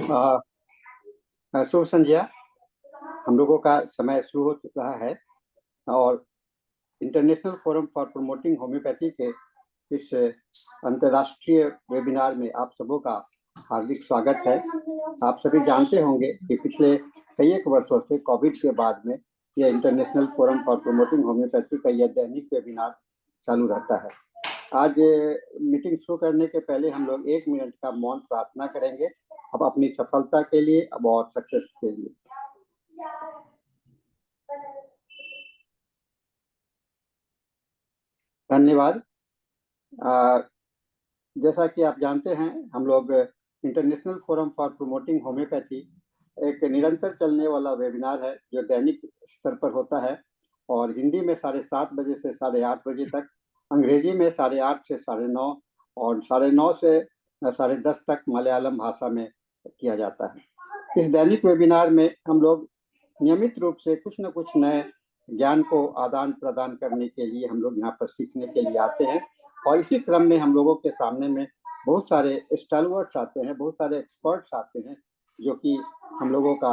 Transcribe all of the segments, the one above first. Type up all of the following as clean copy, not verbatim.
शुभ संध्या। हम लोगों का समय शुरू हो चुका है और international forum for promoting homeopathy के इस अंतर्राष्ट्रीय वेबिनार में आप सबों का हार्दिक स्वागत है। आप सभी जानते होंगे कि पिछले कई एक वर्षों से कोविड के बाद में यह international forum for promoting homeopathy का यह दैनिक वेबिनार चालू रहता है। आज मीटिंग शुरू करने के पहले हम लोग 1 मिनट का मौन प्रार्थना करेंगे, अब अपनी सफलता के लिए, अब और सक्सेस के लिए। धन्यवाद। जैसा कि आप जानते हैं, हम लोग international forum for promoting homeopathy एक निरंतर चलने वाला वेबिनार है जो दैनिक स्तर पर होता है और हिंदी में 7:30 बजे से 8:30 बजे तक, अंग्रेजी में 8:30 से 9:30 और 9:30 से 10:30 तक मलयालम भाषा में किया जाता है। इस दैनिक वेबिनार में हम लोग नियमित रूप से कुछ न कुछ नए ज्ञान को आदान प्रदान करने के लिए हम लोग यहाँ पर सीखने के लिए आते हैं और इसी क्रम में हम लोगों के सामने में बहुत सारे स्टालवर्ड्स आते हैं, बहुत सारे एक्सपर्ट्स आते हैं जो कि हम लोगों का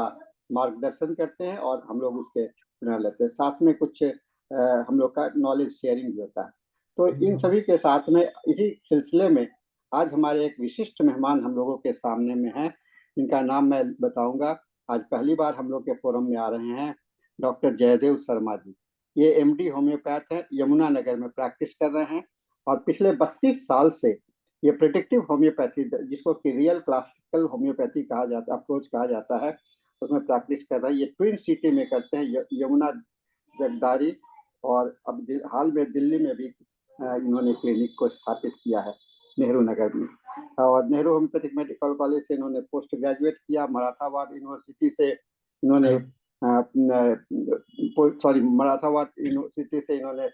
मार्गदर्शन करते हैं और हम लोग उसके सुना लेते हैं। साथ में कुछ हम लोग का नॉलेज शेयरिंग भी होता है। तो इन सभी के साथ में इसी सिलसिले में आज हमारे एक विशिष्ट मेहमान हम लोगों के सामने में हैं, जिनका नाम मैं बताऊंगा। आज पहली बार हम लोग के फोरम में आ रहे हैं डॉक्टर जयदेव शर्मा जी। ये एमडी होम्योपैथ हैं, यमुनानगर में प्रैक्टिस कर रहे हैं और पिछले 32 साल से ये प्रिडिक्टिव होम्योपैथी, जिसको कि रियल क्लासिकल होम्योपैथी कहा जाता, अप्रोच कहा जाता है, उसमें प्रैक्टिस कर रहे हैं। ये ट्विन सिटी में करते हैं, यमुना जगदारी, और अब हाल में दिल्ली में भी इन्होंने क्लिनिक को स्थापित किया है, नेहरू नगर में। और नेहरू होम्योपैथिक मेडिकल कॉलेज से इन्होंने पोस्ट ग्रेजुएट किया। मराठावाड़ यूनिवर्सिटी से इन्होंने मराठावाड़ यूनिवर्सिटी से इन्होंने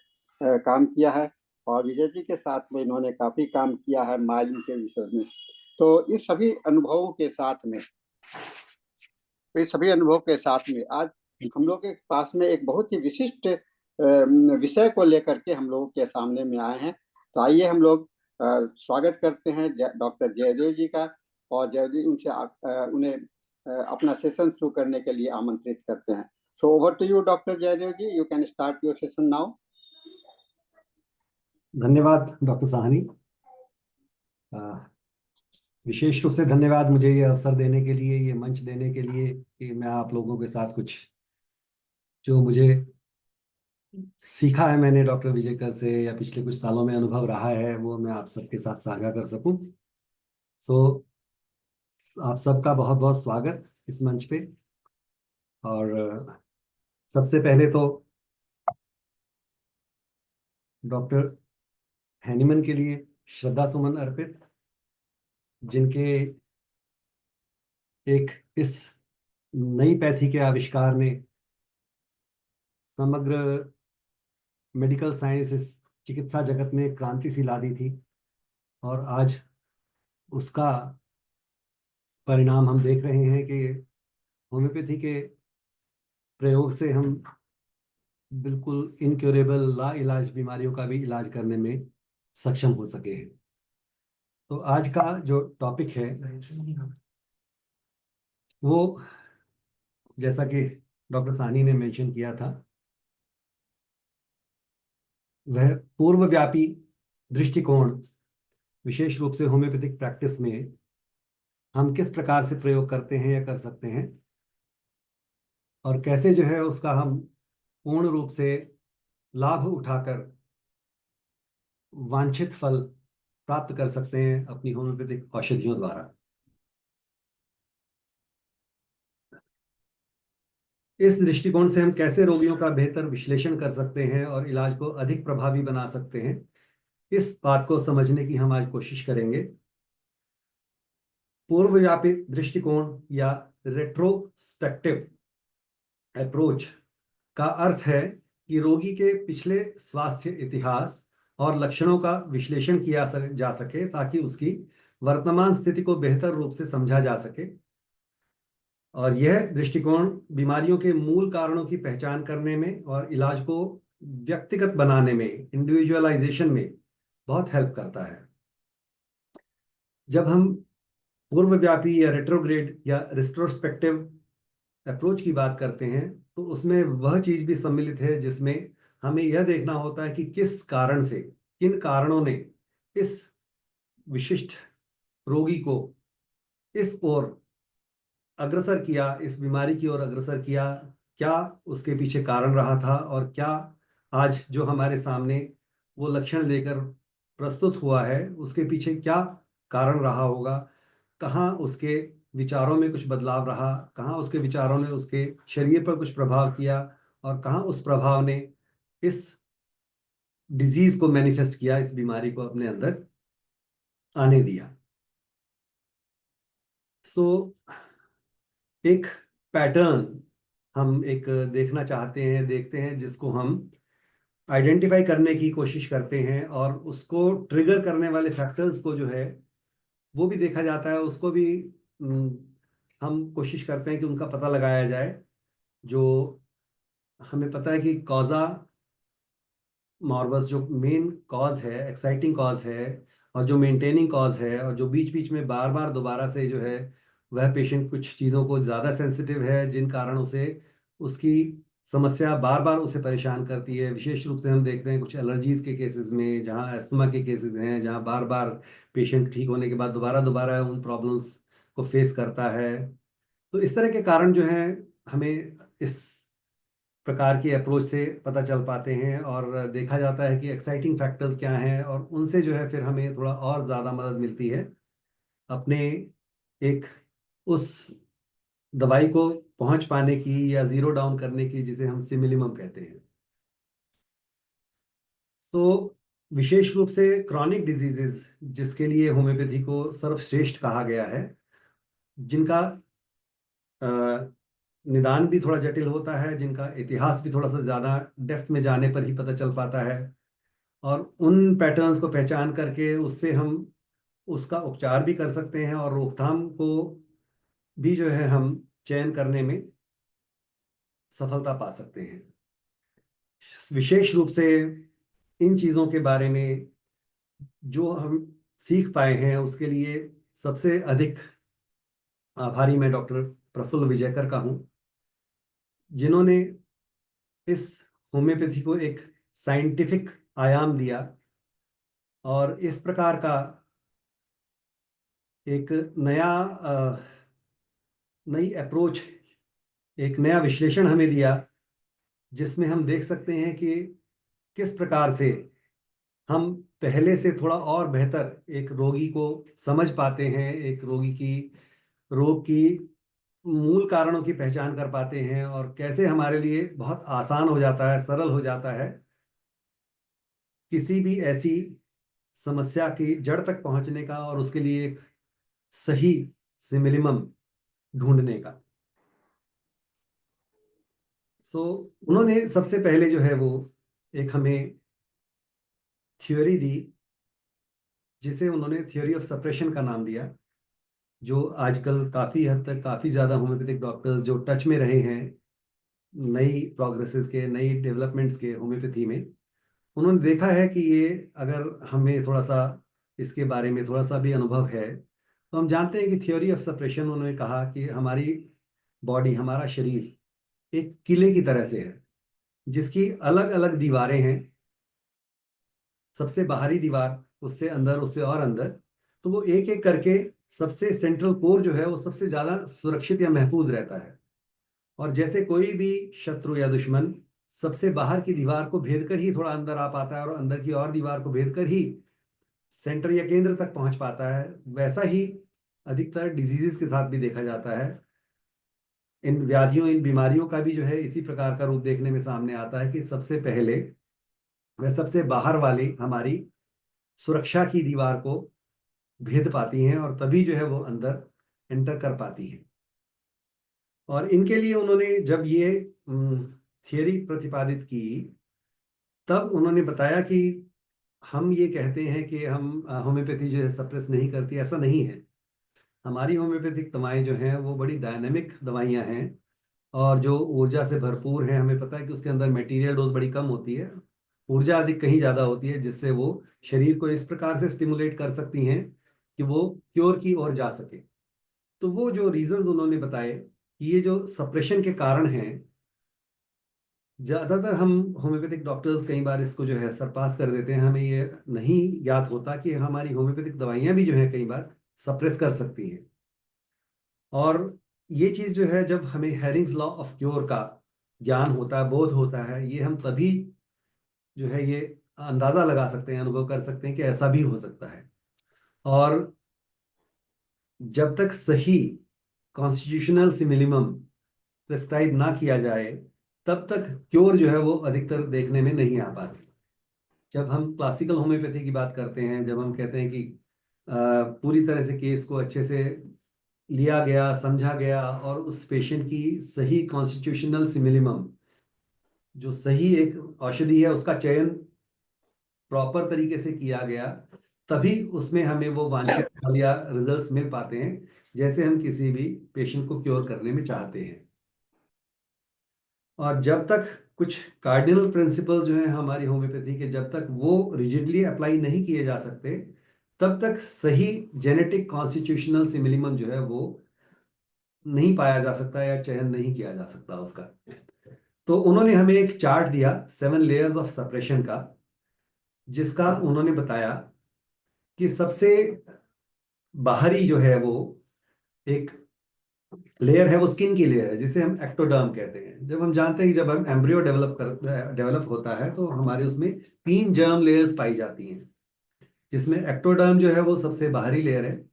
काम किया है और विजय जी के साथ में इन्होंने काफी काम किया है माइलिन के विषय में। तो इस सभी अनुभवों के साथ में आज हम लोग के पास में एक बहुत ही विशिष्ट विषय को लेकर के हम लोगों के सामने में आए हैं। तो आइए हम लोग स्वागत करते हैं डॉक्टर जयदेव जी का और जयदेव जी उनसे उन्हें अपना सेशन शुरू करने के लिए आमंत्रित करते हैं। So over to you doctor Jaidev ji, you can start your session now. धन्यवाद डॉक्टर साहनी। विशेष रूप से धन्यवाद मुझे ये अवसर देने के लिए, ये मंच देने के लिए कि मैं आप लोगों के साथ कुछ जो मुझे सीखा है मैंने डॉक्टर विजयकर से या पिछले कुछ सालों में अनुभव रहा है वो मैं आप सबके साथ साझा कर सकूं। आप सबका बहुत बहुत स्वागत इस मंच पे। और सबसे पहले तो डॉक्टर हैनीमन के लिए श्रद्धा सुमन अर्पित, जिनके एक इस नई पैथी के आविष्कार ने समग्र मेडिकल साइंस, इस चिकित्सा जगत में क्रांति सी ला दी थी और आज उसका परिणाम हम देख रहे हैं कि होम्योपैथी के प्रयोग से हम बिल्कुल इनक्योरेबल ला इलाज बीमारियों का भी इलाज करने में सक्षम हो सके हैं। तो आज का जो टॉपिक है वो, जैसा कि डॉक्टर साहनी ने मेंशन किया था, वह पूर्वव्यापी दृष्टिकोण, विशेष रूप से होम्योपैथिक प्रैक्टिस में हम किस प्रकार से प्रयोग करते हैं या कर सकते हैं और कैसे जो है उसका हम पूर्ण रूप से लाभ उठाकर वांछित फल प्राप्त कर सकते हैं अपनी होम्योपैथिक औषधियों द्वारा। इस दृष्टिकोण से हम कैसे रोगियों का बेहतर विश्लेषण कर सकते हैं और इलाज को अधिक प्रभावी बना सकते हैं, इस बात को समझने की हम आज कोशिश करेंगे। पूर्वव्यापी दृष्टिकोण या रेट्रोस्पेक्टिव अप्रोच का अर्थ है कि रोगी के पिछले स्वास्थ्य इतिहास और लक्षणों का विश्लेषण किया जा सके ताकि उसकी वर्तमान स्थिति को बेहतर रूप से समझा जा सके। और यह दृष्टिकोण बीमारियों के मूल कारणों की पहचान करने में और इलाज को व्यक्तिगत बनाने में, इंडिविजुअलाइजेशन में बहुत हेल्प करता है। जब हम पूर्वव्यापी या रेट्रोग्रेड या रिट्रोस्पेक्टिव अप्रोच की बात करते हैं, तो उसमें वह चीज भी सम्मिलित है जिसमें हमें यह देखना होता है कि किस कारण से, किन कारणों ने इस विशिष्ट रोगी को इस ओर अग्रसर किया, इस बीमारी की ओर अग्रसर किया, क्या उसके पीछे कारण रहा था, और क्या आज जो हमारे सामने वो लक्षण लेकर प्रस्तुत हुआ है उसके पीछे क्या कारण रहा होगा, कहाँ उसके विचारों में कुछ बदलाव रहा, कहाँ उसके विचारों ने उसके शरीर पर कुछ प्रभाव किया, और कहाँ उस प्रभाव ने इस डिजीज को मैनिफेस्ट किया, इस बीमारी को अपने अंदर आने दिया। सो एक पैटर्न हम एक देखना चाहते हैं, देखते हैं, जिसको हम आइडेंटिफाई करने की कोशिश करते हैं, और उसको ट्रिगर करने वाले फैक्टर्स को जो है वो भी देखा जाता है, उसको भी हम कोशिश करते हैं कि उनका पता लगाया जाए। जो हमें पता है कि कॉजा मॉर्बस जो मेन कॉज है, एक्साइटिंग कॉज है, और जो मेंटेनिंग कॉज है, और जो बीच बीच में बार बार दोबारा से जो है वह पेशेंट कुछ चीज़ों को ज़्यादा सेंसिटिव है जिन कारण उसे उसकी समस्या बार बार उसे परेशान करती है। विशेष रूप से हम देखते हैं कुछ एलर्जीज के केसेस में, जहाँ अस्थमा के केसेस हैं, जहाँ बार बार पेशेंट ठीक होने के बाद दोबारा दोबारा उन प्रॉब्लम्स को फेस करता है। तो इस तरह के कारण जो हैं हमें इस प्रकार की अप्रोच से पता चल पाते हैं, और देखा जाता है कि एक्साइटिंग फैक्टर्स क्या हैं, और उनसे जो है फिर हमें थोड़ा और ज़्यादा मदद मिलती है अपने एक उस दवाई को पहुंच पाने की, या जीरो डाउन करने की, जिसे हम सिमिलिमम कहते हैं। तो विशेष रूप से क्रॉनिक डिजीजेस जिसके लिए होम्योपैथी को सर्वश्रेष्ठ कहा गया है, जिनका अ, निदान भी थोड़ा जटिल होता है, जिनका इतिहास भी थोड़ा सा ज़्यादा डेप्थ में जाने पर ही पता चल पाता है, और उन पैटर्न्स को पहचान करके उससे हम उसका उपचार भी कर सकते हैं, और रोकथाम को भी जो है हम चयन करने में सफलता पा सकते हैं। विशेष रूप से इन चीज़ों के बारे में जो हम सीख पाए हैं उसके लिए सबसे अधिक आभारी मैं डॉक्टर प्रफुल्ल विजयकर का हूँ, जिन्होंने इस होम्योपैथी को एक साइंटिफिक आयाम दिया, और इस प्रकार का एक नया नई अप्रोच, एक नया विश्लेषण हमें दिया, जिसमें हम देख सकते हैं कि किस प्रकार से हम पहले से थोड़ा और बेहतर एक रोगी को समझ पाते हैं, एक रोगी की रोग की मूल कारणों की पहचान कर पाते हैं, और कैसे हमारे लिए बहुत आसान हो जाता है, सरल हो जाता है किसी भी ऐसी समस्या की जड़ तक पहुंचने का, और उसके लिए एक सही सिमिलिमम ढूंढने का। सो उन्होंने सबसे पहले जो है वो एक हमें थ्योरी दी, जिसे उन्होंने थ्योरी ऑफ सप्रेशन का नाम दिया, जो आजकल काफ़ी हद तक काफ़ी ज़्यादा होम्योपैथिक डॉक्टर्स जो टच में रहे हैं नई प्रोग्रेसेस के, नई डेवलपमेंट्स के होम्योपैथी में, उन्होंने देखा है कि ये अगर हमें थोड़ा सा इसके बारे में थोड़ा सा भी अनुभव है, तो हम जानते हैं कि थ्योरी ऑफ सप्रेशन, उन्होंने कहा कि हमारी बॉडी, हमारा शरीर एक किले की तरह से है, जिसकी अलग अलग दीवारें हैं, सबसे बाहरी दीवार, उससे अंदर, उससे और अंदर, तो वो एक एक करके सबसे सेंट्रल कोर जो है वो सबसे ज़्यादा सुरक्षित या महफूज रहता है। और जैसे कोई भी शत्रु या दुश्मन सबसे बाहर की दीवार को भेद कर ही थोड़ा अंदर आ पाता है, और अंदर की और दीवार को भेद कर ही सेंटर या केंद्र तक पहुंच पाता है, वैसा ही अधिकतर डिजीजेस के साथ भी देखा जाता है। इन व्याधियों, इन बीमारियों का भी जो है इसी प्रकार का रूप देखने में सामने आता है कि सबसे पहले वह सबसे बाहर वाली हमारी सुरक्षा की दीवार को भेद पाती हैं, और तभी जो है वो अंदर एंटर कर पाती हैं। और इनके लिए उन्होंने जब ये थियरी प्रतिपादित की, तब उन्होंने बताया कि हम ये कहते हैं कि हम होम्योपैथी जो है सप्रेस नहीं करती, ऐसा नहीं है। हमारी होम्योपैथिक दवाएं जो हैं वो बड़ी डायनेमिक दवाइयां हैं, और जो ऊर्जा से भरपूर हैं। हमें पता है कि उसके अंदर मटेरियल डोज बड़ी कम होती है, ऊर्जा अधिक कहीं ज़्यादा होती है, जिससे वो शरीर को इस प्रकार से स्टिमुलेट कर सकती हैं कि वो क्योर की ओर जा सके। तो वो जो रीजंस उन्होंने बताए कि ये जो सप्रेशन के कारण हैं, ज्यादातर हम होम्योपैथिक डॉक्टर्स कई बार इसको जो है सरपास कर देते हैं, हमें ये नहीं याद होता कि हमारी होम्योपैथिक दवाइयां भी जो है कई बार सप्रेस कर सकती हैं। और ये चीज जो है, जब हमें हैरिंग्स लॉ ऑफ क्योर का ज्ञान होता है, बोध होता है, ये हम तभी जो है ये अंदाजा लगा सकते हैं, अनुभव कर सकते हैं कि ऐसा भी हो सकता है। और जब तक सही कॉन्स्टिट्यूशनल से मिनिमम प्रिस्क्राइब ना किया जाए, तब तक क्योर जो है वो अधिकतर देखने में नहीं आ पाती। जब हम क्लासिकल होम्योपैथी की बात करते हैं, जब हम कहते हैं कि पूरी तरह से केस को अच्छे से लिया गया, समझा गया, और उस पेशेंट की सही कॉन्स्टिट्यूशनल से मिनिमम जो सही एक औषधि है उसका चयन प्रॉपर तरीके से किया गया, तभी उसमें हमें वो वांछित फल या रिजल्ट्स मिल पाते हैं, जैसे हम किसी भी पेशेंट को क्योर करने में चाहते हैं। और जब तक कुछ कार्डिनल प्रिंसिपल्स जो हैं हमारी होम्योपैथी के, जब तक वो रिजिडली अप्लाई नहीं किए जा सकते, तब तक सही जेनेटिक कॉन्स्टिट्यूशनल से मिनिमम जो है वो नहीं पाया जा सकता या चयन नहीं किया जा सकता उसका। तो उन्होंने हमें एक चार्ट दिया 7 लेयर्स ऑफ सप्रेशन का, जिसका उन्होंने बताया कि सबसे बाहरी जो है वो एक लेयर है, वो स्किन की लेयर है, जिसे हम एक्टोडर्म कहते हैं। जब हम जानते हैं कि जब हम एम्ब्रियो डेवलप होता है तो हमारे उसमें 3 जर्म लेयर्स पाई जाती हैं, जिसमें एक्टोडर्म जो है वो सबसे बाहरी लेयर है,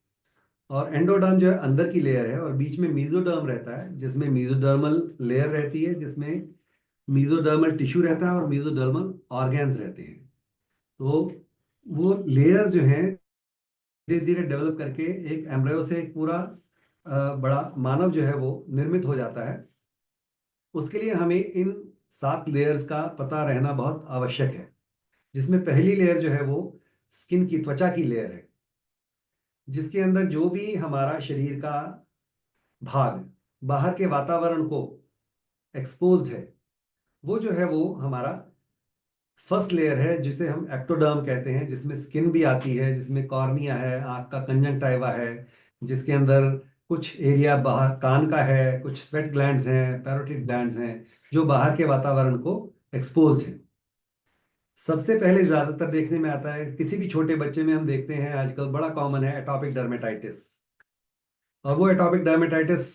और एंडोडर्म जो है अंदर की लेयर है, और बीच में मीजोडर्म रहता है, जिसमें मीजोडर्मल लेयर रहती है, जिसमें मीजोडर्मल टिश्यू रहता है और मीजोडर्मल ऑर्गेन्स रहते हैं। तो वो लेयर्स जो हैं धीरे धीरे डेवलप करके एक एम्ब्रियो से एक पूरा बड़ा मानव जो है वो निर्मित हो जाता है। उसके लिए हमें इन 7 लेयर्स का पता रहना बहुत आवश्यक है, जिसमें पहली लेयर जो है वो स्किन की, त्वचा की लेयर है, जिसके अंदर जो भी हमारा शरीर का भाग बाहर के वातावरण को एक्सपोज्ड है, वो जो है वो हमारा फर्स्ट लेयर है, जिसे हम एक्टोडर्म कहते हैं, जिसमें स्किन भी आती है, जिसमें कॉर्निया है, आंख का कंजंक्टिवा है, जिसके अंदर कुछ एरिया बाहर कान का है, कुछ स्वेट ग्लैंड्स हैं, पैरोटिड ग्लैंड्स हैं, जो बाहर के वातावरण को एक्सपोज है। सबसे पहले ज्यादातर देखने में आता है, किसी भी छोटे बच्चे में हम देखते हैं आजकल बड़ा कॉमन है एटॉपिक डर्मेटाइटिस। और वो एटॉपिक डर्मेटाइटिस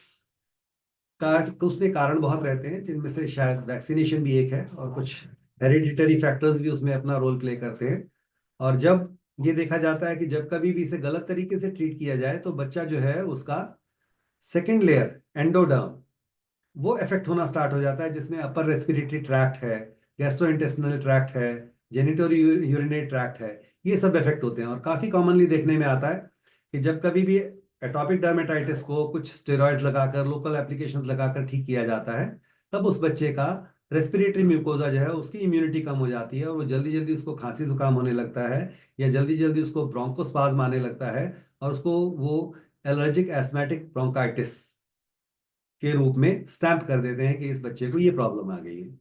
का उसमें कारण बहुत रहते हैं, जिनमें से शायद वैक्सीनेशन भी एक है, और कुछ हेरिडिटरी फैक्टर्स भी उसमें अपना रोल प्ले करते हैं। और जब ये देखा जाता है कि जब कभी भी इसे गलत तरीके से ट्रीट किया जाए, तो बच्चा जो है उसका सेकेंड लेयर एंडोडर्म वो इफेक्ट होना स्टार्ट हो जाता है, जिसमें अपर रेस्पिरेटरी ट्रैक्ट है, गैस्ट्रोइंटेस्टिनल ट्रैक्ट है, जेनिटोरी यूरिनरी ट्रैक्ट है, ये सब इफेक्ट होते हैं। और काफी कॉमनली देखने में आता है कि जब कभी भी एटॉपिक डर्मेटाइटिस को कुछ स्टेरॉइड्स लगाकर, लोकल एप्लीकेशन लगाकर ठीक किया जाता है, तब उस बच्चे का रेस्पिरेटरी म्यूकोजा जो है उसकी इम्यूनिटी कम हो जाती है, और वो जल्दी जल्दी उसको खांसी जुकाम होने लगता है, या जल्दी जल्दी उसको ब्रोंकोस्पाज्म आने लगता है, और उसको वो एलर्जिक एस्मेटिक ब्रोंकाइटिस के रूप में स्टैंप कर देते हैं कि इस बच्चे को ये प्रॉब्लम आ गई है।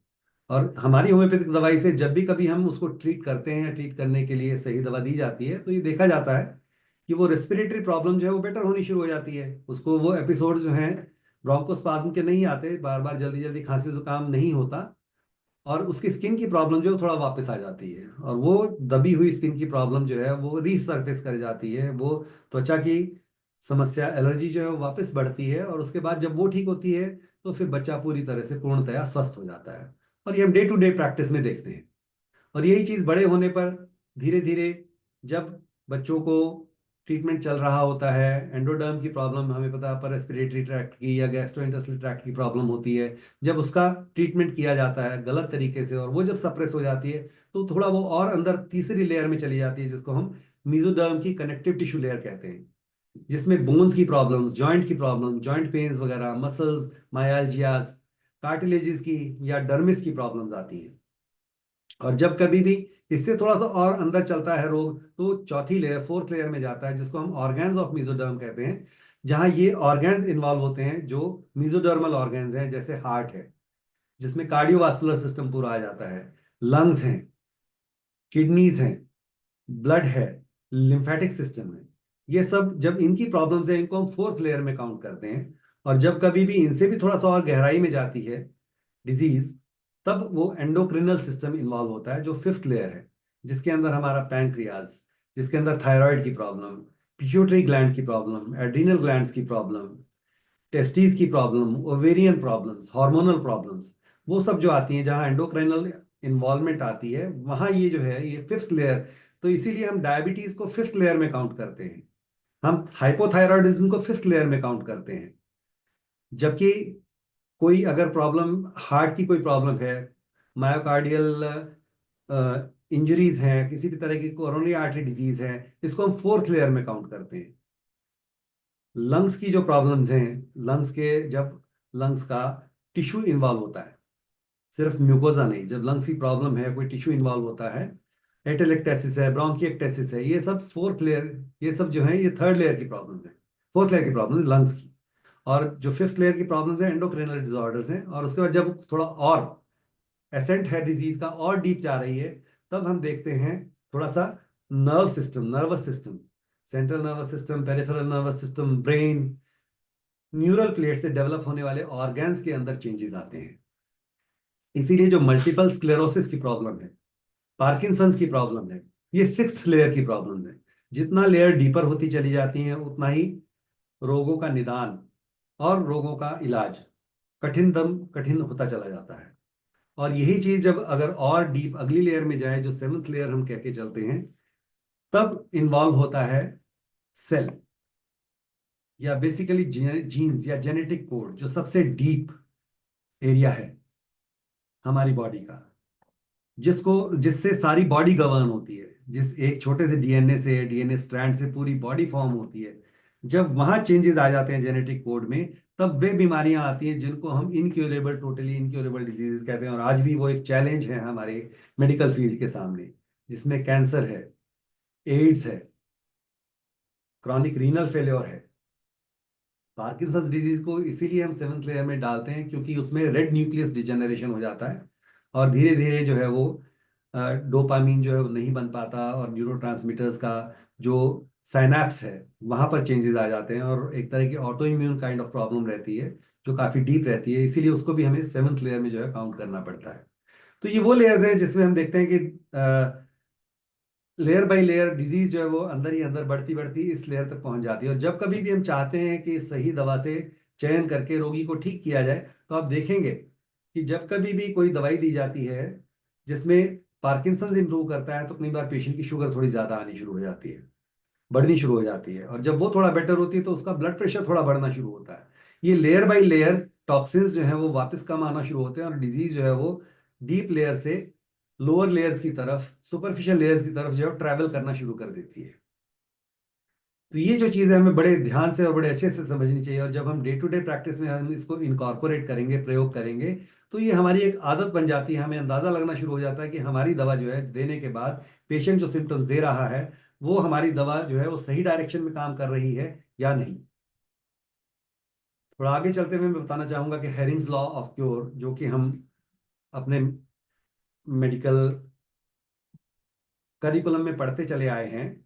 और हमारी होम्योपैथिक दवाई से जब भी कभी हम उसको ट्रीट करते हैं या ट्रीट करने के लिए सही दवा दी जाती है, तो ये देखा जाता है कि वो रेस्पिरेटरी प्रॉब्लम जो है वो बेटर होनी शुरू हो जाती है, उसको वो एपिसोड जो हैं ब्रोंकोस्पाज्म के नहीं आते, बार बार जल्दी जल्दी खांसी जुकाम नहीं होता, और उसकी स्किन की प्रॉब्लम जो है वो थोड़ा वापस आ जाती है, और वो दबी हुई स्किन की प्रॉब्लम जो है वो रीसर्फेस कर जाती है, वो त्वचा की समस्या, एलर्जी जो है वो वापस बढ़ती है, और उसके बाद जब वो ठीक होती है, तो फिर बच्चा पूरी तरह से पूर्णतया स्वस्थ हो जाता है। और ये हम डे टू डे प्रैक्टिस में देखते हैं। और यही चीज बड़े होने पर धीरे धीरे, जब बच्चों को ट्रीटमेंट चल रहा होता है, एंडोडर्म की प्रॉब्लम हमें पता है, अपर रेस्पिरेटरी ट्रैक्ट की या गैस्ट्रोइंटेस्टिनल ट्रैक्ट की प्रॉब्लम होती है, जब उसका ट्रीटमेंट किया जाता है गलत तरीके से, और वो जब सप्रेस हो जाती है, तो थोड़ा वो और अंदर तीसरी लेयर में चली जाती है, जिसको हम मीजोडर्म की कनेक्टिव टिश्यू लेयर कहते हैं, जिसमें बोन्स की प्रॉब्लम्स, जॉइंट की प्रॉब्लम, जॉइंट पेन्स वगैरह, मसल्स, मायालजियाज, कार्टिलेजेस की या डर्मिस की प्रॉब्लम्स आती हैं। और जब कभी भी इससे थोड़ा सा और अंदर चलता है रोग, तो चौथी लेयर, फोर्थ लेयर में जाता है, जिसको हम ऑर्गेन्स ऑफ मीजोडर्म कहते हैं, जहां ये ऑर्गेन्स इन्वॉल्व होते हैं जो मीजोडर्मल ऑर्गेन्स हैं, जैसे हार्ट है, जिसमें कार्डियोवास्कुलर सिस्टम पूरा आ जाता है, लंग्स हैं, किडनीज हैं, ब्लड है, लिम्फेटिक सिस्टम है, ये सब जब इनकी प्रॉब्लम्स है इनको हम फोर्थ लेयर में काउंट करते हैं। और जब कभी भी इनसे भी थोड़ा सा और गहराई में जाती है डिजीज, तब वो एंडोक्रिनल सिस्टम इन्वॉल्व होता है जो फिफ्थ लेयर है, जिसके अंदर हमारा पैंक्रियाज, जिसके अंदर थायराइड की प्रॉब्लम, पिट्यूटरी ग्लैंड की प्रॉब्लम, एड्रीनल ग्लैंड्स की प्रॉब्लम, टेस्टिस की problem, ovarian problems, hormonal problems, वो सब जो आती हैं जहाँ एंडोक्राइनल इन्वॉल्वमेंट आती है, वहाँ ये जो है ये फिफ्थ लेयर। तो इसीलिए हम डायबिटीज को फिफ्थ लेयर में काउंट करते हैं, हम हाइपोथायराइडिज्म को फिफ्थ लेयर में काउंट करते हैं। जबकि कोई अगर प्रॉब्लम, हार्ट की कोई प्रॉब्लम है, मायोकार्डियल इंजरीज हैं, किसी भी तरह की कोरोनरी आर्टरी डिजीज है, इसको हम फोर्थ लेयर में काउंट करते हैं। लंग्स की जो प्रॉब्लम्स हैं, लंग्स के जब लंग्स का टिश्यू इन्वॉल्व होता है, सिर्फ म्यूकोजा नहीं, जब लंग्स की प्रॉब्लम है, कोई टिश्यू इन्वॉल्व होता है, एटेलेक्टेसिस है, ब्रोंकिएक्टेसिस है, ये सब फोर्थ लेयर, ये सब जो है ये थर्ड लेयर की प्रॉब्लम है। फोर्थ लेयर की प्रॉब्लम है लंग्स की। और जो फिफ्थ लेयर की प्रॉब्लम्स है एंडोक्रिनल डिसऑर्डर्स हैं। और उसके बाद जब थोड़ा और एसेंट है डिजीज का, और डीप जा रही है, तब हम देखते हैं थोड़ा सा nerve system, nervous system, central nervous system, peripheral nervous system, brain, neural plate से डेवलप होने वाले ऑर्गन्स के अंदर चेंजेस आते हैं। इसीलिए जो मल्टीपल स्क्लेरोसिस की प्रॉब्लम है, पार्किंसंस की प्रॉब्लम है, ये सिक्स लेयर की प्रॉब्लम है। जितना लेयर डीपर होती चली जाती हैं उतना ही रोगों का निदान और रोगों का इलाज कठिन होता चला जाता है। और यही चीज जब अगर और डीप अगली लेयर में जाए, जो सेवंथ लेयर हम कह के चलते हैं, तब इन्वॉल्व होता है सेल, या बेसिकली जीन्स या जेनेटिक कोड, जो सबसे डीप एरिया है हमारी बॉडी का, जिससे सारी बॉडी गवर्न होती है। जिस एक छोटे से डीएनए स्ट्रैंड से पूरी बॉडी फॉर्म होती है। जब वहां चेंजेस आ जाते हैं जेनेटिक कोड में, तब वे बीमारियां आती हैं जिनको हम इनक्योरेबल, टोटली इनक्योरेबल डिजीज कहते हैं। और आज भी वो एक चैलेंज है हमारे मेडिकल फील्ड के सामने, जिसमें कैंसर है, एड्स है, क्रॉनिक रीनल फेल्योर है। पार्किंसंस डिजीज को इसीलिए हम सेवंथ लेयर में डालते हैं, क्योंकि उसमें रेड न्यूक्लियस डिजेनरेशन हो जाता है, और धीरे धीरे जो है वो डोपामीन जो है वो नहीं बन पाता, और न्यूरोट्रांसमीटर्स का जो साइनैप्स है वहां पर चेंजेस आ जाते हैं, और एक तरह की auto immune kind of problem रहती है जो काफी डीप रहती है। इसीलिए उसको भी हमें सेवंथ लेयर में जो है काउंट करना पड़ता है। तो ये वो लेयर्स हैं जिसमें हम देखते हैं कि लेयर बाय लेयर डिजीज जो है वो अंदर ही अंदर बढ़ती बढ़ती इस लेयर तक पहुंच जाती है। और जब कभी भी हम चाहते हैं कि सही दवा से चयन करके रोगी को ठीक किया जाए, तो आप देखेंगे कि जब कभी भी कोई दवाई दी जाती है जिसमें पार्किंसंस इंप्रूव करता है, तो कई बार पेशेंट की शुगर थोड़ी ज्यादा आनी शुरू हो जाती है, बढ़नी शुरू हो जाती है। और जब वो थोड़ा बेटर होती है तो उसका ब्लड प्रेशर थोड़ा बढ़ना शुरू होता है। ये लेयर बाय लेयर टॉक्सिन्स जो है वो वापस कम आना शुरू होते हैं, और डिजीज जो है वो डीप लेयर से लोअर लेयर्स की तरफ, सुपरफिशियल लेयर्स की तरफ जो है ट्रैवल करना शुरू कर देती है। तो ये जो चीज़ है हमें बड़े ध्यान से और बड़े अच्छे से समझनी चाहिए। और जब हम डे टू डे प्रैक्टिस में हम इसको इनकॉर्पोरेट करेंगे, प्रयोग करेंगे, तो ये हमारी एक आदत बन जाती है। हमें अंदाजा लगना शुरू हो जाता है कि हमारी दवा जो है देने के बाद पेशेंट जो सिम्टम्स दे रहा है, वो हमारी दवा जो है वो सही डायरेक्शन में काम कर रही है या नहीं। थोड़ा आगे चलते हुए मैं बताना चाहूंगा कि हेरिंग्स लॉ ऑफ क्योर, जो कि हम अपने मेडिकल करिकुलम में पढ़ते चले आए हैं,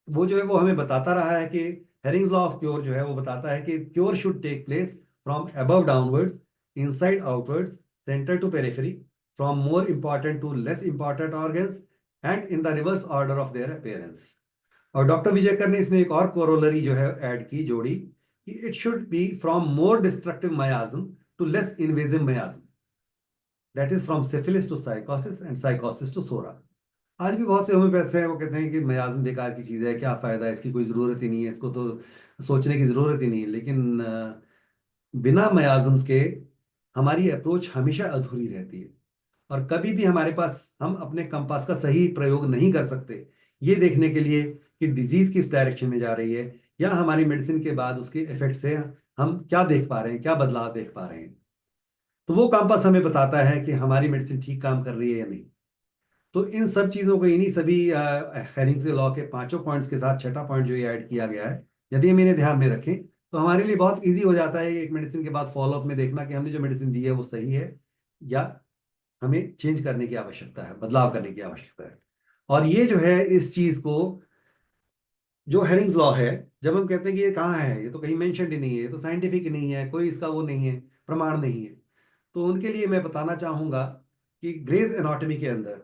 वो जो है वो हमें बताता रहा है कि हेरिंग्स लॉ ऑफ क्योर जो है वो बताता है कि cure should take place from above downwards, inside outwards, centre to periphery, from more important to less important organs, and in the reverse order of their appearance. और doctor Vijaykar ने इसमें एक और कोरोलरी जो है ऐड की, जोड़ी, कि it should be from more destructive miasm to less invasive miasm, that is from syphilis to sycosis and sycosis to psora. आज भी बहुत से होम्योपैथ्स हैं वो कहते हैं कि मियाज़ बेकार की चीज़ है, क्या फ़ायदा है इसकी, कोई ज़रूरत ही नहीं है, इसको तो सोचने की ज़रूरत ही नहीं है। लेकिन बिना मियाज़म्स के हमारी अप्रोच हमेशा अधूरी रहती है। और कभी भी हमारे पास, हम अपने कंपास का सही प्रयोग नहीं कर सकते ये देखने के लिए कि डिजीज़ किस डायरेक्शन में जा रही है, या हमारी मेडिसिन के बाद उसके इफेक्ट से हम क्या देख पा रहे हैं, क्या बदलाव देख पा रहे हैं। तो वो कंपास हमें बताता है कि हमारी मेडिसिन ठीक काम कर रही है या नहीं। तो इन सब चीज़ों को, इन्हीं सभी हेरिंग्स लॉ के पांचों पॉइंट्स के साथ छठा पॉइंट जो ये ऐड किया गया है, यदि हम इन्हें ध्यान में रखें, तो हमारे लिए बहुत इजी हो जाता है एक मेडिसिन के बाद फॉलोअप में देखना कि हमने जो मेडिसिन दी है वो सही है, या हमें चेंज करने की आवश्यकता है, बदलाव करने की आवश्यकता है। और ये जो है इस चीज़ को जो हेरिंग्स लॉ है, जब हम कहते हैं कि ये कहाँ है, ये तो कहीं मेंशन ही नहीं है, ये तो साइंटिफिक नहीं है, कोई इसका वो नहीं है, प्रमाण नहीं है, तो उनके लिए मैं बताना चाहूंगा कि ग्रेज एनाटॉमी के अंदर